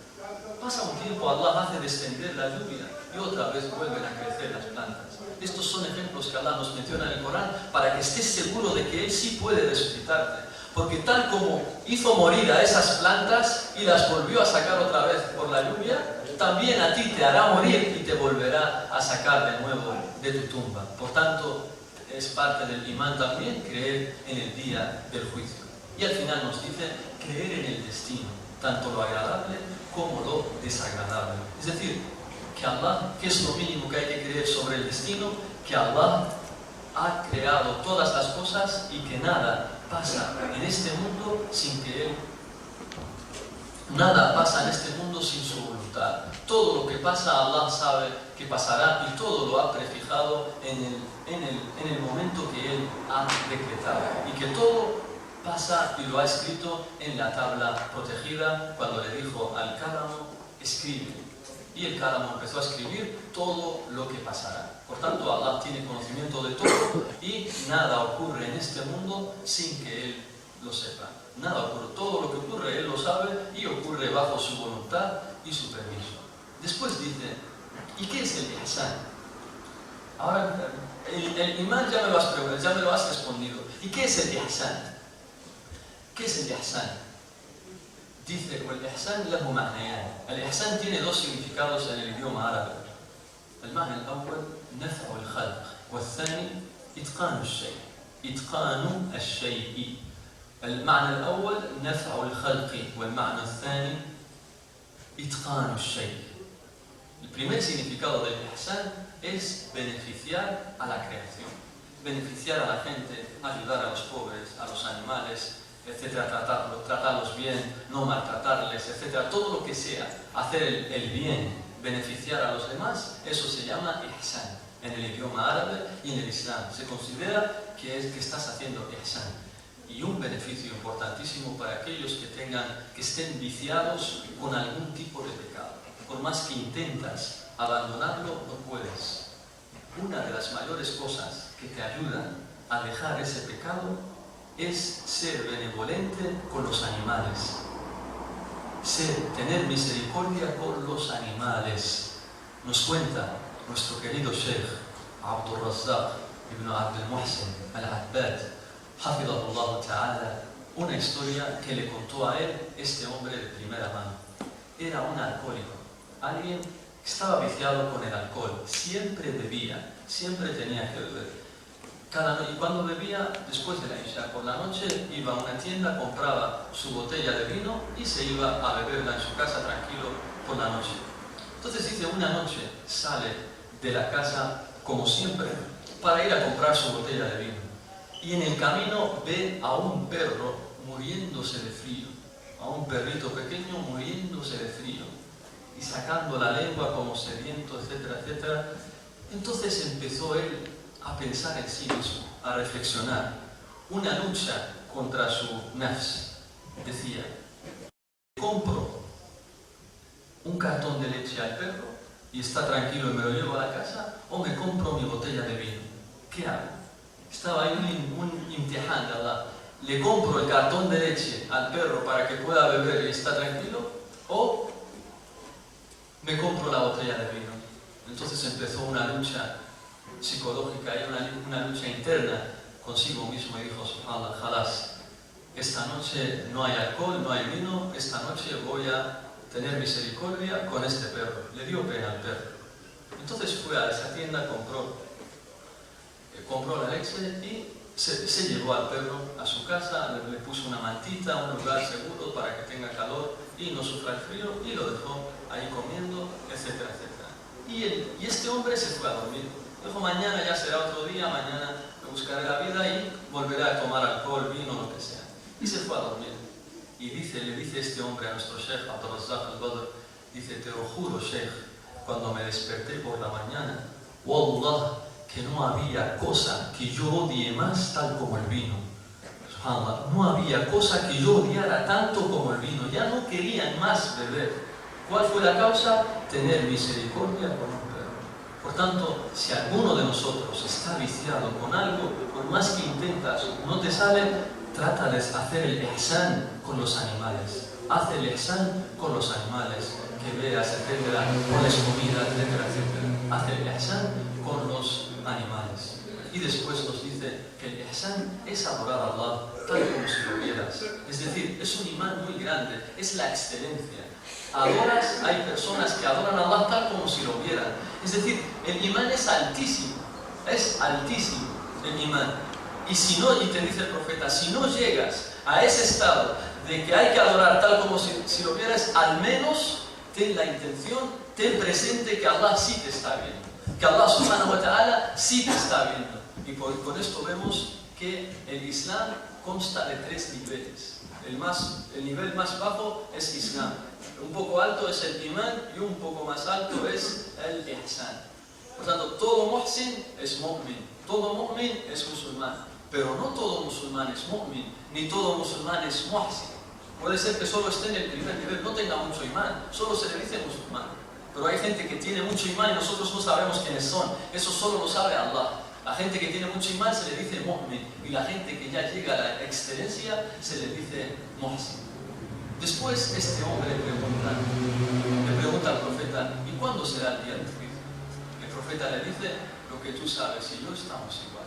Pasa un tiempo, Allah hace descender la lluvia y otra vez vuelven a crecer las plantas. Estos son ejemplos que Allah nos menciona en el Corán para que estés seguro de que Él sí puede resucitarte. Porque tal como hizo morir a esas plantas y las volvió a sacar otra vez por la lluvia, también a ti te hará morir y te volverá a sacar de nuevo de tu tumba. Por tanto, es parte del imán también creer en el día del juicio. Y al final nos dice creer en el destino, tanto lo agradable como lo desagradable. Es decir, que Allah, que es lo mínimo que hay que creer sobre el destino, que Allah ha creado todas las cosas y que nada pasa en este mundo sin que Él... Nada pasa en este mundo sin su voluntad. Todo lo que pasa, Allah sabe que pasará y todo lo ha prefijado en el momento que Él ha decretado. Y que todo pasa y lo ha escrito en la tabla protegida cuando le dijo al cálamo, escribe. Y el cálamo empezó a escribir todo lo que pasará. Por tanto, Allah tiene conocimiento de todo y nada ocurre en este mundo sin que Él lo sepa. Nada ocurre. Todo lo que ocurre Él lo sabe y ocurre bajo su voluntad y su permiso. Después dice, ¿y qué es el ihsan? Ahora, el imán ya me lo has preguntado, ya me lo has respondido. ¿Y qué es el ihsan? ¿Qué es el ihsan? Dice, el ihsan له معنيان. El ihsan tiene dos significados en el idioma árabe. المعنى الأول نفع الخلق والثاني إتقان الشيء. إتقان الشيء. المعنى الأول نفع الخلق والمعنى الثاني إتقان الشيء. El primer significado del ihsan es beneficiar a la creación, beneficiar a la gente, ayudar a los pobres, a los animales, etcétera, tratarlos bien, no maltratarles, etcétera. Todo lo que sea hacer el bien, beneficiar a los demás, eso se llama ihsan en el idioma árabe y en el Islam. Se considera que estás haciendo ihsan. Y un beneficio importantísimo para aquellos que estén viciados con algún tipo de pecado. Por más que intentas abandonarlo, no puedes. Una de las mayores cosas que te ayudan a dejar ese pecado es ser benevolente con los animales. Tener misericordia con los animales. Nos cuenta nuestro querido Sheikh Abdul Razzaq ibn Abdul Muhsin al-Abbad, Hafidahullah Ta'ala, una historia que le contó a él este hombre de primera mano. Era un alcohólico, alguien que estaba viciado con el alcohol, siempre bebía, siempre tenía que beber. Y cuando bebía, después de la Isha, por la noche iba a una tienda, compraba su botella de vino y se iba a beberla en su casa tranquilo por la noche. Entonces dice, una noche sale de la casa, como siempre, para ir a comprar su botella de vino. Y en el camino ve a un perro muriéndose de frío, a un perrito pequeño muriéndose de frío, y sacando la lengua como sediento, etcétera, etcétera. Entonces empezó él a pensar en sí mismo, a reflexionar. Una lucha contra su nafs. Decía, compro un cartón de leche al perro y está tranquilo y me lo llevo a la casa, o me compro mi botella de vino. ¿Qué hago? Estaba ahí un imtihan de Allah. ¿Le compro el cartón de leche al perro para que pueda beber y está tranquilo? ¿O me compro la botella de vino? Entonces empezó una lucha psicológica y una lucha interna consigo mismo y dijo, subhanallah, jalas, esta noche no hay alcohol, no hay vino, esta noche voy a tener misericordia con este perro. Le dio pena al perro. Entonces fue a esa tienda, compró compró la leche y se llevó al perro a su casa, le puso una mantita, un lugar seguro para que tenga calor y no sufra el frío, y lo dejó ahí comiendo, etcétera, etcétera. Y este hombre se fue a dormir. Dijo, mañana ya será otro día, mañana me buscaré la vida y volveré a tomar alcohol, vino, lo que sea. Y se fue a dormir. Y le dice este hombre a nuestro Sheikh Abdurrazzaq al-Badr, dice, te lo juro, Sheikh, cuando me desperté por la mañana, Wallah, que no había cosa que yo odie más tal como el vino. Subhanallah, no había cosa que yo odiara tanto como el vino. Ya no querían más beber. ¿Cuál fue la causa? Tener misericordia con un perro. Por tanto, si alguno de nosotros está viciado con algo, por más que intentas, no te sale, trata de hacer el ihsan con los animales. Haz el ihsan con los animales que veas, etcétera, pones comida, etcétera, etcétera. Haz el ihsan con los animales. Y después nos dice que el ihsan es adorar a Allah tal como si lo vieras. Es decir, es un imán muy grande, es la excelencia. Adoras, hay personas que adoran a Allah tal como si lo vieran. Es decir, el imán es altísimo el imán. Y si no, y te dice el profeta, si no llegas a ese estado de que hay que adorar tal como si lo vieras, al menos ten la intención, ten presente que Allah sí te está viendo. Que Allah subhanahu wa ta'ala sí te está viendo. Y con esto vemos que el Islam consta de 3 niveles. El nivel más bajo es Islam, un poco alto es el imán y un poco más alto es el ihsan. Por tanto, todo muhsin es mu'min, todo mu'min es musulmán, pero no todo musulmán es mu'min, ni todo musulmán es muhsin. Puede ser que solo esté en el primer nivel, no tenga mucho imán, solo se le dice musulmán. Pero hay gente que tiene mucho imán y nosotros no sabemos quiénes son, eso solo lo sabe Allah. La gente que tiene mucho imán se le dice mu'min, y la gente que ya llega a la excelencia se le dice muhsin. Después este hombre le pregunta al profeta, ¿y cuándo será el día del juicio? El profeta le dice, lo que tú sabes y yo estamos igual.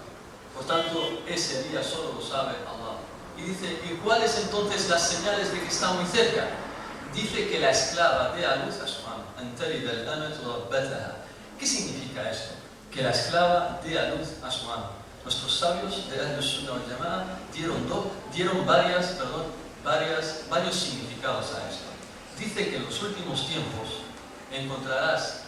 Por tanto, ese día solo lo sabe Allah. Y dice, ¿y cuáles entonces las señales de que está muy cerca? Dice que la esclava dé a luz a su amo. ¿Qué significa eso? Que la esclava dé a luz a su amo. Nuestros sabios de Ahlus Sunnah wal Jama'ah dieron varios significados a esto. Dice que en los últimos tiempos encontrarás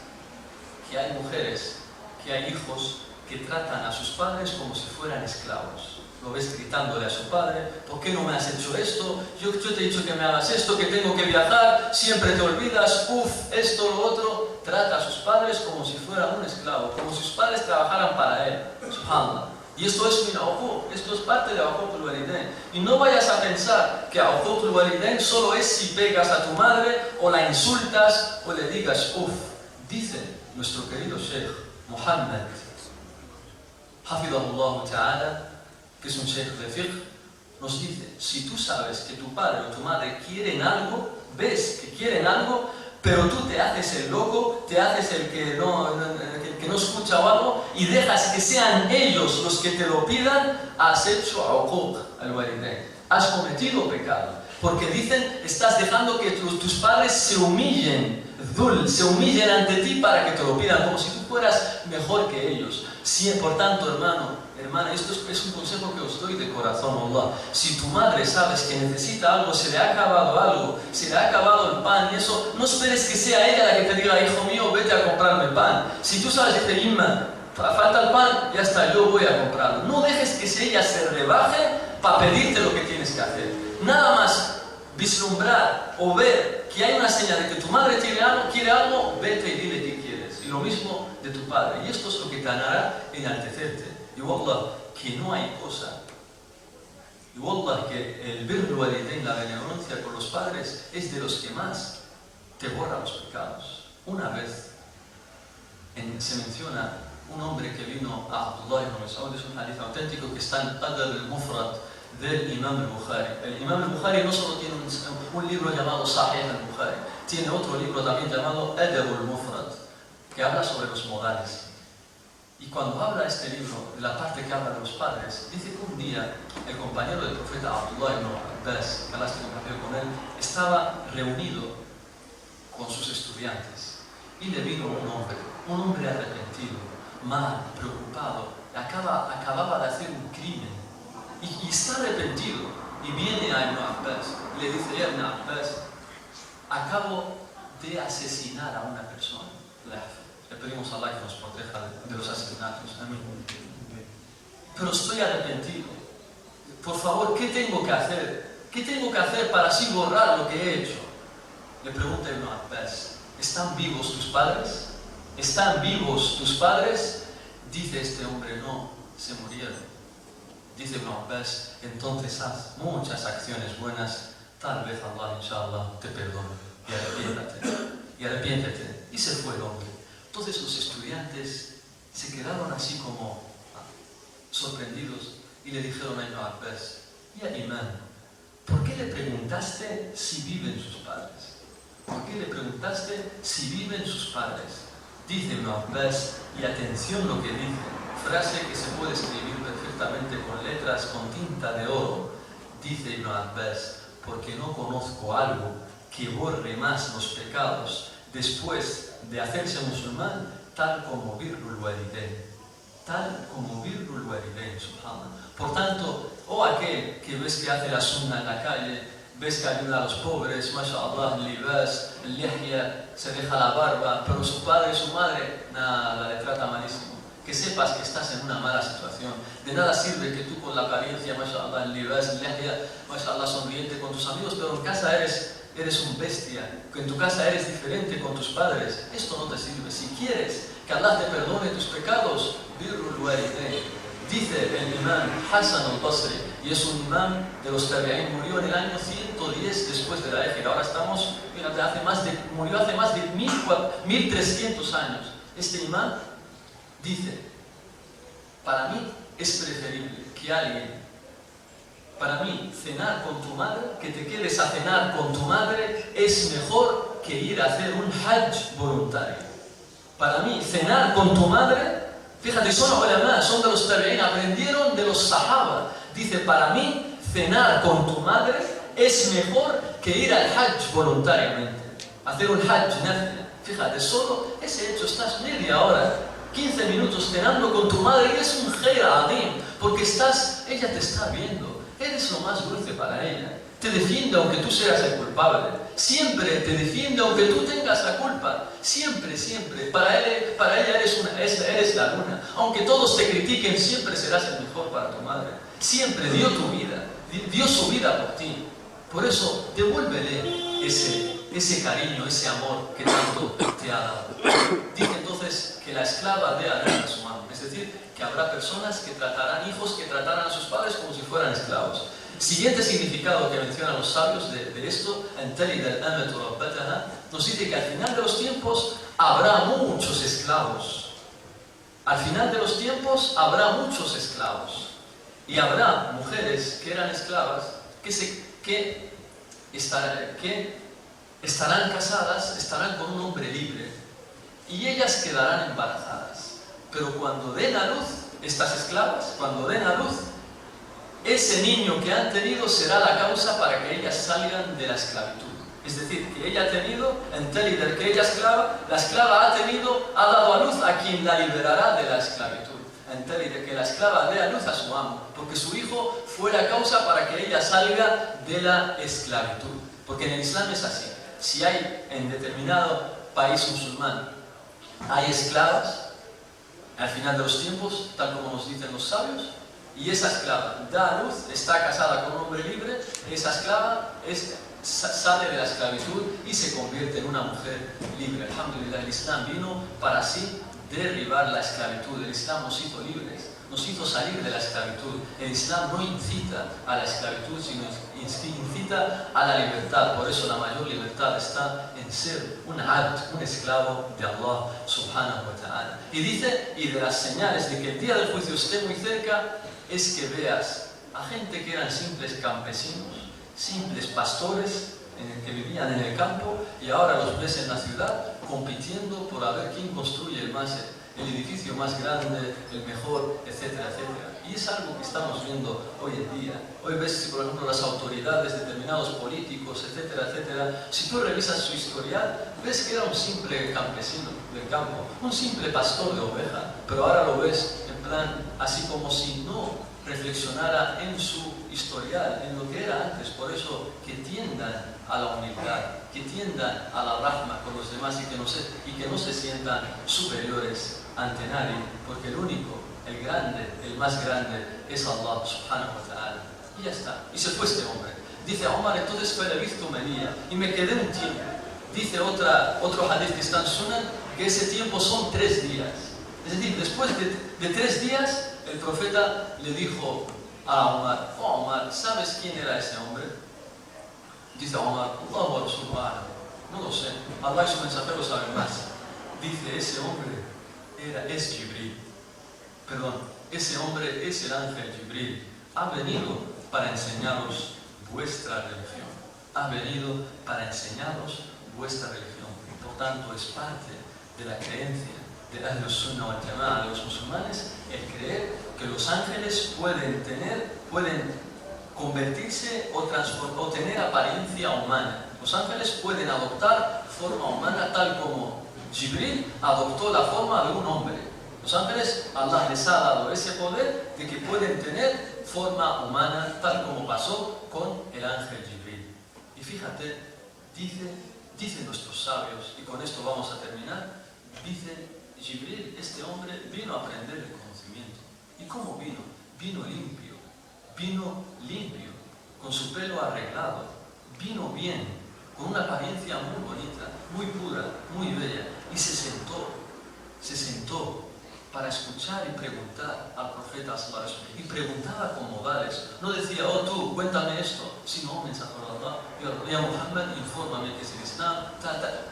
que hay mujeres, que hay hijos que tratan a sus padres como si fueran esclavos. Lo ves gritándole a su padre, ¿por qué no me has hecho esto? Yo te he dicho que me hagas esto, que tengo que viajar, siempre te olvidas, esto, lo otro. Trata a sus padres como si fuera un esclavo, como si sus padres trabajaran para él. Subhanallah. Y esto es min uquq, esto es parte de uquq al-walidain. Y no vayas a pensar que uquq al-walidain solo es si pegas a tu madre o la insultas o le digas uff. Dice nuestro querido Sheikh Muhammad Hafidahullah Ta'ala, que es un Sheikh de fiqh, nos dice, si tú sabes que tu padre o tu madre quieren algo, ves que quieren algo, pero tú te haces el loco, te haces el que no escucha o algo, y dejas que sean ellos los que te lo pidan, has hecho uquq al-walidain. Has cometido pecado. Porque dicen, estás dejando que tus padres se humillen ante ti para que te lo pidan, como si tú fueras mejor que ellos. Sí, por tanto, hermana, esto es un consejo que os doy de corazón, Allah. Si tu madre sabes que necesita algo, se le ha acabado el pan y eso, no esperes que sea ella la que te diga, hijo mío, vete a comprarme pan. Si tú sabes que falta el pan, ya está, yo voy a comprarlo. No dejes que ella se rebaje para pedirte lo que tienes que hacer. Nada más vislumbrar o ver que hay una señal de que tu madre quiere algo, vete y dile que quieres. Y lo mismo de tu padre. Y esto es lo que te hará enaltecerte. Y wallah, que no hay cosa. Y wallah, que el birr walidain, la benevolencia con los padres, es de los que más te borra los pecados. Una vez se menciona un hombre que vino a Abdullah ibn Mas'ud, es un hadith auténtico que está en Adab al-Mufrad del Imam al-Bukhari. El Imam al-Bukhari no solo tiene un libro llamado Sahih al-Bukhari, tiene otro libro también llamado Adab al-Mufrad, que habla sobre los modales. Y cuando habla este libro, de la parte que habla de los padres, dice que un día el compañero del profeta Abdullah ibn Abbas, que Allah se compartió con él, estaba reunido con sus estudiantes y le vino un hombre arrepentido, mal, preocupado, acababa de hacer un crimen y está arrepentido. Y viene a Ibn Abbas y le dice: Ibn Abbas, acabo de asesinar a una persona. Le pedimos a Allah que nos proteja de los asesinatos. Amén. Pero estoy arrepentido. Por favor, ¿qué tengo que hacer? ¿Qué tengo que hacer para así borrar lo que he hecho? Le pregunta Ibn Abbas: ¿están vivos tus padres? ¿Están vivos tus padres? Dice este hombre: no, se murieron. Dice Ibn Abbas: entonces haz muchas acciones buenas, tal vez Allah, inshallah, te perdone. Y arrepiéntete. Y se fue el hombre. Entonces los estudiantes se quedaron así como sorprendidos y le dijeron a Ibn Abbas: ya Imán, ¿por qué le preguntaste si viven sus padres? ¿Por qué le preguntaste si viven sus padres? Dice Ibn Abbas, y atención lo que dice, frase que se puede escribir perfectamente con letras con tinta de oro. Dice Ibn Abbas: porque no conozco algo que borre más los pecados después de hacerse musulmán, tal como birrul walidain. Tal como birrul walidain, subhanallah. Por tanto, aquel que ves que hace la sunna en la calle, ves que ayuda a los pobres, mashallah, libas, lihya, se deja la barba, pero su padre y su madre, nada, le trata malísimo. Que sepas que estás en una mala situación. De nada sirve que tú con la apariencia, mashallah, libas, lihya, mashallah, sonriente con tus amigos, pero en casa eres un bestia, que en tu casa eres diferente con tus padres. Esto no te sirve. Si quieres que Allah te perdone tus pecados, birrul walidain. Dice el imán Hassan al-Basri, y es un imán de los tabi'in, murió en el año 110 después de la Hijra. Ahora estamos, fíjate, murió hace más de 1300 años. Este imán dice: para mí es preferible que para mí cenar con tu madre, que te quedes a cenar con tu madre, es mejor que ir a hacer un hajj voluntario. Para mí cenar con tu madre, fíjate, son ulama, son de los tabi'in, aprendieron de los sahaba. Dice: para mí cenar con tu madre es mejor que ir al hajj voluntariamente, hacer un hajj nafila. Fíjate, solo ese hecho, estás media hora, 15 minutos cenando con tu madre, y es un khair adim, porque ella te está viendo, eres lo más dulce para ella. Te defiende aunque tú seas el culpable. Siempre te defiende aunque tú tengas la culpa. Siempre, siempre. Para ella eres la luna. Aunque todos te critiquen, siempre serás el mejor para tu madre. Siempre dio tu vida. Dio su vida por ti. Por eso, devuélvele ese cariño, ese amor que tanto te ha dado. Dice entonces que la esclava dé a su amo. Es decir, que habrá personas que tratarán, hijos que tratarán a sus padres como si fueran esclavos. Siguiente significado que mencionan los sabios de esto, nos dice que al final de los tiempos habrá muchos esclavos. Al final de los tiempos habrá muchos esclavos. Y habrá mujeres que eran esclavas que estarán casadas, estarán con un hombre libre. Y ellas quedarán embarazadas. Pero cuando den a luz, estas esclavas, cuando den a luz, ese niño que han tenido será la causa para que ellas salgan de la esclavitud. Es decir, que ella ha tenido, que ella la esclava ha dado a luz a quien la liberará de la esclavitud. Que la esclava dé a luz a su amo, porque su hijo fue la causa para que ella salga de la esclavitud. Porque en el Islam es así. Si hay en determinado país musulmán, hay esclavas, al final de los tiempos, tal como nos dicen los sabios, y esa esclava da a luz, está casada con un hombre libre, esa esclava sale de la esclavitud y se convierte en una mujer libre. Alhamdulillah, el Islam vino para así derribar la esclavitud. El Islam nos hizo libres, nos hizo salir de la esclavitud. El Islam no incita a la esclavitud, sino incita a la libertad. Por eso la mayor libertad está en ser un abd, un esclavo de Allah subhanahu wa ta'ala. Y dice, y de las señales de que el día del juicio esté muy cerca, es que veas a gente que eran simples campesinos, simples pastores que vivían en el campo, y ahora los ves en la ciudad compitiendo por a ver quién construye el edificio más grande, el mejor, etcétera, etcétera. Y es algo que estamos viendo hoy en día. Hoy ves, por ejemplo, las autoridades, determinados políticos, etcétera, etcétera. Si tú revisas su historial, ves que era un simple campesino del campo, un simple pastor de oveja, pero ahora lo ves en plan, así como si no reflexionara en su historial, en lo que era antes. Por eso, que tiendan a la humildad, que tiendan a la rahma con los demás y que no se sientan superiores ante nadie, porque el único, el grande, el más grande es Allah subhanahu wa ta'ala. Y ya está. Y se fue este hombre. Dice Omar, entonces fue visto Melilla y me quedé un tiempo. Dice otro hadith que está en Sunan, que ese tiempo son 3 días. Es decir, después de 3 días, el profeta le dijo a Omar, oh Omar, ¿sabes quién era ese hombre? Dice Omar, Allah subhanahu, no lo sé, Allah y su mensajero saben más. Dice, ese hombre es Jibril. Perdón, ese hombre es el ángel Jibril. Ha venido para enseñaros vuestra religión. Ha venido para enseñaros vuestra religión. Por tanto, es parte de la creencia de Ahlus Sunnah wal Jama'ah, de los musulmanes, el creer que los ángeles pueden convertirse o tener apariencia humana. Los ángeles pueden adoptar forma humana, tal como Jibril adoptó la forma de un hombre. Los ángeles, Allah les ha dado ese poder de que pueden tener forma humana, tal como pasó con el ángel Jibril. Y fíjate, dicen nuestros sabios, y con esto vamos a terminar, dicen, Jibril, este hombre, vino a aprender el conocimiento. ¿Y cómo vino? Vino limpio, con su pelo arreglado, vino bien, con una apariencia muy bonita, muy pura, muy bella, y se sentó para escuchar y preguntar al profeta sallallahu alaihi wasallam, y preguntaba con modales, no decía, oh tú, cuéntame esto, sino, oh mensajero de Allah, ya Muhammad, infórmame qué es el Islam,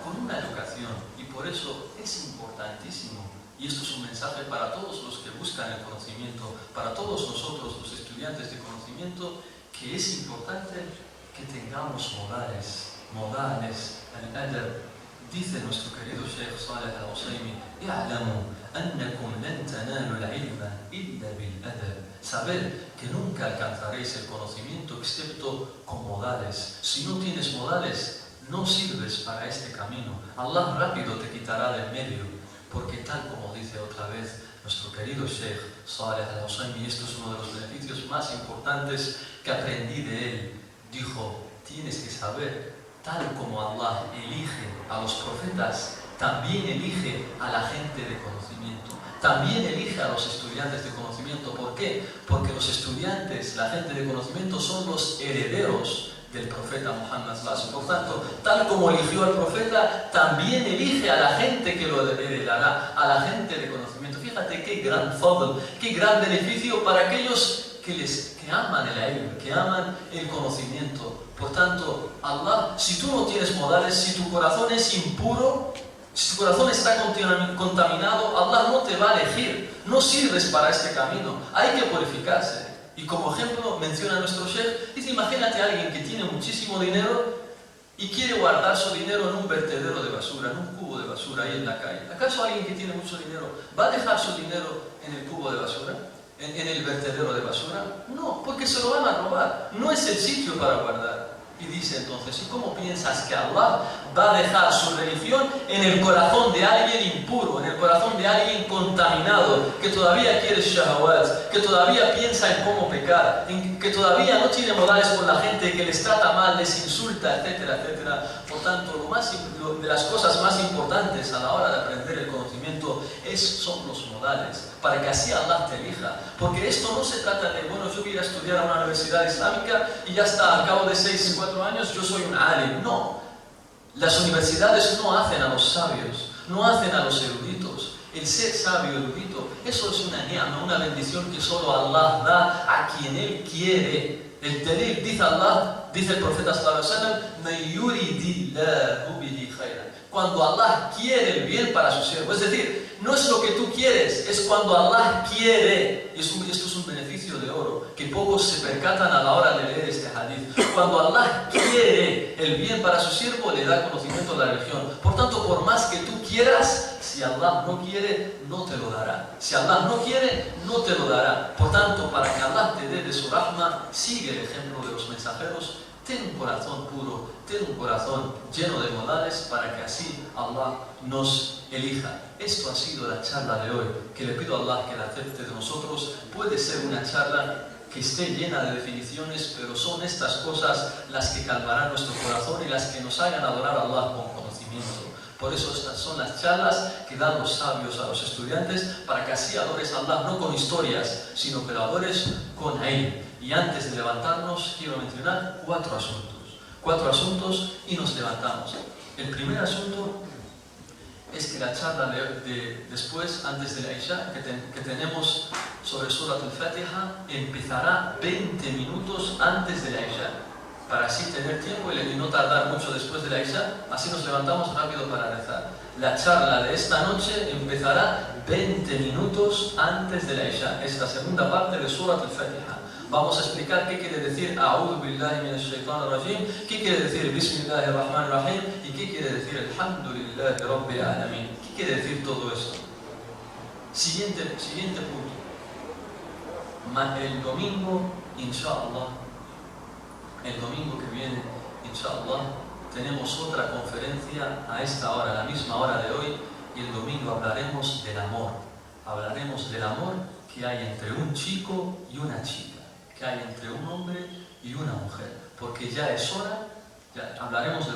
con una educación. Y por eso es importantísimo, y esto es un mensaje para todos los que buscan el conocimiento, para todos nosotros los estudiantes de conocimiento, que es importante que tengamos modales, al-adab. Dice nuestro querido Sheikh Saleh al-Husaymi, "I'lamu annakum lan tanalu al-ilma illa bil-adab." Saber que nunca alcanzaréis el conocimiento excepto con modales. Si no tienes modales, no sirves para este camino. Allah rápido te quitará del medio, porque tal como dice otra vez nuestro querido Sheikh Saleh al-Husaymi, esto es uno de los beneficios más importantes que aprendí de él, dijo, tienes que saber, tal como Allah elige a los profetas, también elige a la gente de conocimiento, también elige a los estudiantes de conocimiento. ¿Por qué? Porque los estudiantes, la gente de conocimiento, son los herederos del profeta Muhammad sallallahu alaihi wasallam. Por tanto, tal como eligió al profeta, también elige a la gente que lo heredará, a la gente de conocimiento. Fíjate qué gran fadl, qué gran beneficio para aquellos que aman el ilm, que aman el conocimiento. Por tanto, Allah, si tú no tienes modales, si tu corazón es impuro, si tu corazón está contaminado, Allah no te va a elegir. No sirves para este camino. Hay que purificarse. Y como ejemplo menciona nuestro Sheikh, dice, imagínate a alguien que tiene muchísimo dinero y quiere guardar su dinero en un vertedero de basura, en un cubo de basura ahí en la calle. ¿Acaso alguien que tiene mucho dinero va a dejar su dinero en el cubo de basura? ¿En el vertedero de basura? No, porque se lo van a robar. No es el sitio para guardar. Y dice entonces, ¿y cómo piensas que Allah va a dejar su religión en el corazón de alguien impuro, en el corazón de alguien contaminado, que todavía quiere shahawat, que todavía piensa en cómo pecar, que todavía no tiene modales con la gente, que les trata mal, les insulta, etcétera, etcétera? Por tanto, de las cosas más importantes a la hora de aprender el conocimiento son los modales, para que así Allah te elija. Porque esto no se trata de, bueno, yo voy a ir a estudiar a una universidad islámica y ya está, al cabo de 6 o 4 años yo soy un alim. No, las universidades no hacen a los sabios, no hacen a los eruditos. El ser sabio erudito, eso es una ni'ma, una bendición que solo Allah da a quien Él quiere. El tener, dice Allah, dice el profeta sallallahu alaihi wasallam, "Man yuridillahu bihi khayran." Cuando Allah quiere el bien para su siervo, es decir, no es lo que tú quieres, es cuando Allah quiere. Y esto es un beneficio de oro, que pocos se percatan a la hora de leer este hadith. Cuando Allah quiere el bien para su siervo, le da conocimiento de la religión. Por tanto, por más que tú quieras, si Si Allah no quiere, no te lo dará. Si Allah no quiere, no te lo dará. Por tanto, para que Allah te dé de su rahma, sigue el ejemplo de los mensajeros. Ten un corazón puro, ten un corazón lleno de modales para que así Allah nos elija. Esto ha sido la charla de hoy, que le pido a Allah que la acepte de nosotros. Puede ser una charla que esté llena de definiciones, pero son estas cosas las que calmarán nuestro corazón y las que nos hagan adorar a Allah con conocimiento. Por eso estas son las charlas que dan los sabios a los estudiantes, para que así adores a Allah no con historias, sino que lo adores con Él. Y antes de levantarnos, quiero mencionar 4 asuntos. 4 asuntos y nos levantamos. El primer asunto es que la charla después, antes de la Isha, que tenemos sobre Surat al-Fatiha, empezará 20 minutos antes de la Isha, para así tener tiempo y no tardar mucho después de la Isha, así nos levantamos rápido para rezar. La charla de esta noche empezará 20 minutos antes de la Isha, es la segunda parte de Surat al-Fatiha. Vamos a explicar qué quiere decir A'udhu billahi minash shaitanir rajim, qué quiere decir Bismillahir rahmanir rahim y qué quiere decir Alhamdulillahi rabbil alamin. ¿Qué quiere decir todo esto? Siguiente punto. El domingo, inshallah, el domingo que viene, inshallah, tenemos otra conferencia a esta hora, a la misma hora de hoy, y el domingo hablaremos del amor. Hablaremos del amor que hay entre un chico y una chica, que hay entre un hombre y una mujer, porque ya es hora, hablaremos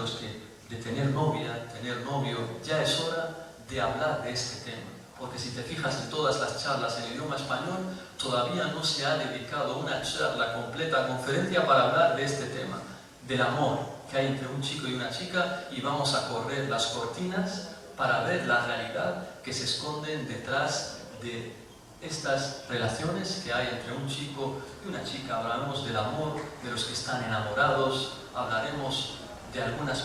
de tener novia, tener novio, ya es hora de hablar de este tema, porque si te fijas en todas las charlas en idioma español, todavía no se ha dedicado una charla completa, conferencia para hablar de este tema, del amor que hay entre un chico y una chica, y vamos a correr las cortinas para ver la realidad que se esconden detrás de estas relaciones que hay entre un chico y una chica. Hablaremos del amor, de los que están enamorados, hablaremos de algunas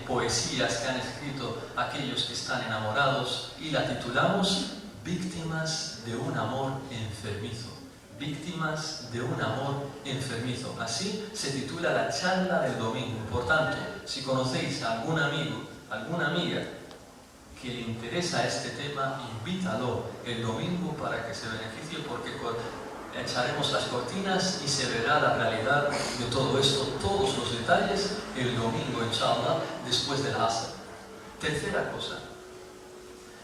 poesías que han escrito aquellos que están enamorados, y la titulamos Víctimas de un amor enfermizo. Víctimas de un amor enfermizo. Así se titula la charla del domingo. Por tanto, si conocéis a algún amigo, alguna amiga que le interesa este tema, invítalo el domingo para que se beneficie, porque echaremos las cortinas y se verá la realidad de todo esto, todos los detalles, el domingo, inshallah, después de la Asr. Tercera cosa,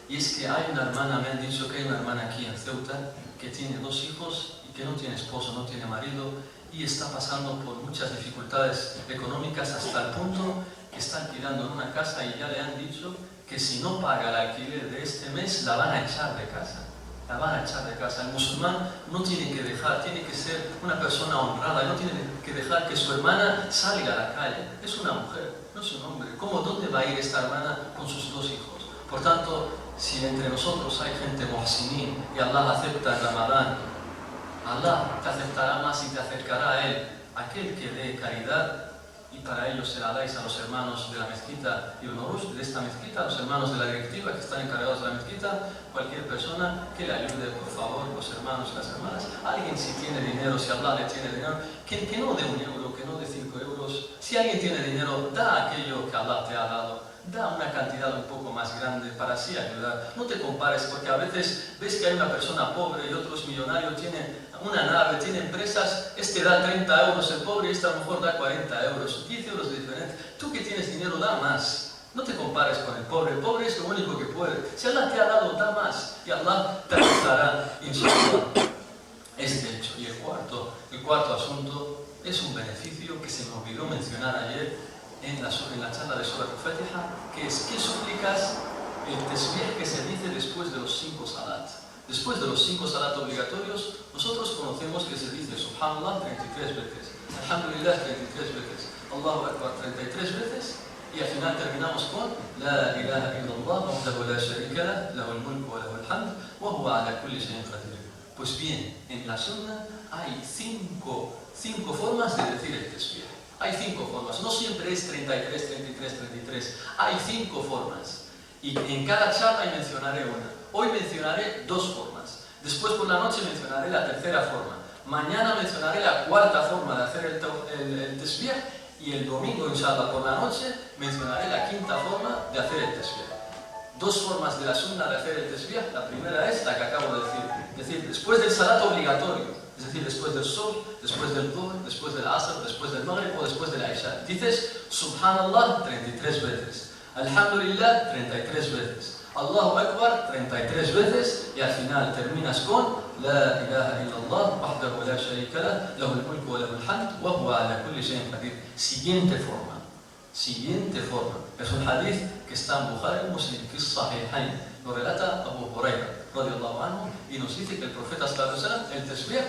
y es que hay una hermana, me han dicho que hay una hermana aquí en Ceuta que tiene 2 hijos y que no tiene esposo, no tiene marido, y está pasando por muchas dificultades económicas, hasta el punto que está alquilando en una casa y ya le han dicho que si no paga el alquiler de este mes, la van a echar de casa. La van a echar de casa. El musulmán no tiene que dejar, tiene que ser una persona honrada, no tiene que dejar que su hermana salga a la calle. Es una mujer, no es un hombre. ¿Dónde va a ir esta hermana con sus 2 hijos? Por tanto, si entre nosotros hay gente muhsinin y Allah acepta el Ramadán, Allah te aceptará más y te acercará a Él. Aquel que dé caridad, y para ello se la dais a los hermanos de la mezquita Ibn Rushd, de esta mezquita, a los hermanos de la directiva que están encargados de la mezquita, cualquier persona que le ayude, por favor, los hermanos y las hermanas. Alguien, si tiene dinero, si Allah le tiene dinero, que no dé 1 euro, que no dé 5 euros. Si alguien tiene dinero, da aquello que Allah te ha dado. Da una cantidad un poco más grande para así ayudar. No te compares, porque a veces ves que hay una persona pobre y otro es millonario, tiene una nave, tiene empresas, este da 30 euros el pobre y este a lo mejor da 40 euros, 10 euros de diferencia. Tú que tienes dinero, da más. No te compares con el pobre es lo único que puede. Si Allah te ha dado, da más y Allah te ayudará, inshallah. Este hecho. Y el cuarto asunto es un beneficio que se me olvidó mencionar ayer en la charla de Surat al-Fatiha, que es ¿qué suplicas? El tasbih que se dice después de los 5 salat. Después de los 5 salat obligatorios, nosotros conocemos que se dice Subhanallah 33 veces, Alhamdulillah 33 veces, Allahu Akbar 33 veces, y al final terminamos con La ilaha illallah, wahdahu la sharika lah, lahul mulku wa lahul hamd, wa huwa ala kulli shay'in qadir. Pues bien, en la sunna hay 5 formas de decir el tasbih. Hay 5 formas, no siempre es 33, 33, 33, hay 5 formas. Y en cada charla mencionaré una. Hoy mencionaré 2 formas. Después por la noche mencionaré la tercera forma. Mañana mencionaré la 4ª forma de hacer el tasbih. Y el domingo, inshallah, por la noche mencionaré la 5ª forma de hacer el tasbih. Dos formas de la sunna de hacer el tasbih. La primera es la que acabo de decir. Es decir, después del salat obligatorio. Es decir, después del sol, después del dhuhr, después del asr, después del maghrib o después de la isha. Dices Subhanallah 33 veces. Alhamdulillah 33 veces. Allahu Akbar 33 veces. Y al final terminas con La ilaha illallah wahdahu la sharika lah, lahul mulku wa lahul hamd, wa huwa ala kulli shay'in qadir. Siguiente forma. Es un hadith que está en Bukhari y Muslim, que es Sahihain. Lo relata Abu Huraira, radiyallahu anhu, y nos dice que el profeta sallallahu alaihi wasallam, el tasbih,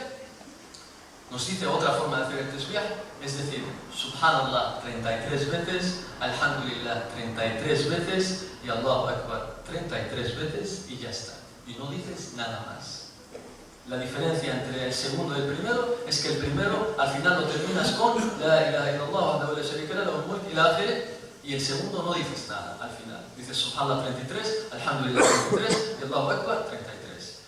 nos dice otra forma de hacer el tasbih, es decir, Subhanallah 33 veces, Alhamdulillah 33 veces y Allahu Akbar 33 veces y ya está. Y no dices nada más. La diferencia entre el segundo y el primero es que el primero al final lo terminas con La ilaha illallah wahdahu la sharika lah, lahul mulk ila akhirih, y el segundo no dices nada al final. Dices Subhanallah 33, Alhamdulillah 33 y Allahu Akbar 33.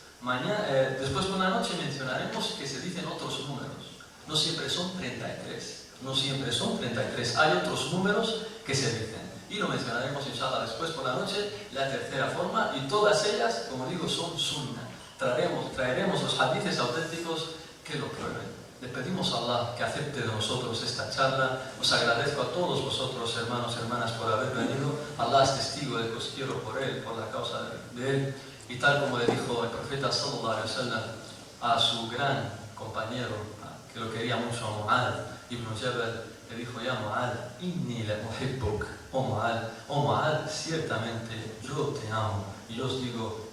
Después de una noche mencionaremos que se dicen otros números. No siempre son 33. Hay otros números que se dicen. Y lo mencionaremos inshallah después por la noche, la tercera forma, y todas ellas, como digo, son sunnah. Traeremos los hadices auténticos que lo prueben. Le pedimos a Allah que acepte de nosotros esta charla. Os agradezco a todos vosotros, hermanos y hermanas, por haber venido. Allah es testigo de que os quiero por Él, por la causa de Él. Y tal como le dijo el profeta sallallahu alaihi wasallam a su gran compañero, que lo quería mucho, a Mu'adh ibn Jabal, le dijo: Ya Mu'adh, inni la uhibbuk. Oh Mu'adh, ciertamente yo te amo. Y yo os digo: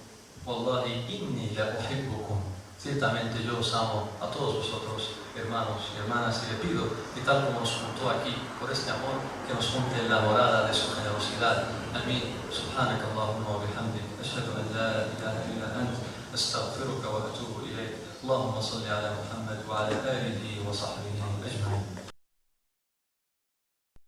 Wallahi inni la uhibbukum. Ciertamente yo os amo a todos vosotros, hermanos y hermanas, y le pido que tal como nos juntó aquí, por este amor, que nos junte en la morada de su generosidad. Amén. Subhanaka Allahumma wa bihamdik, ashhadu an la ilaha illa ant, astaghfiruka wa atubu ilayk. Allahumma salli ala Muhammad wa ala alihi wa sahbihi ajma'in.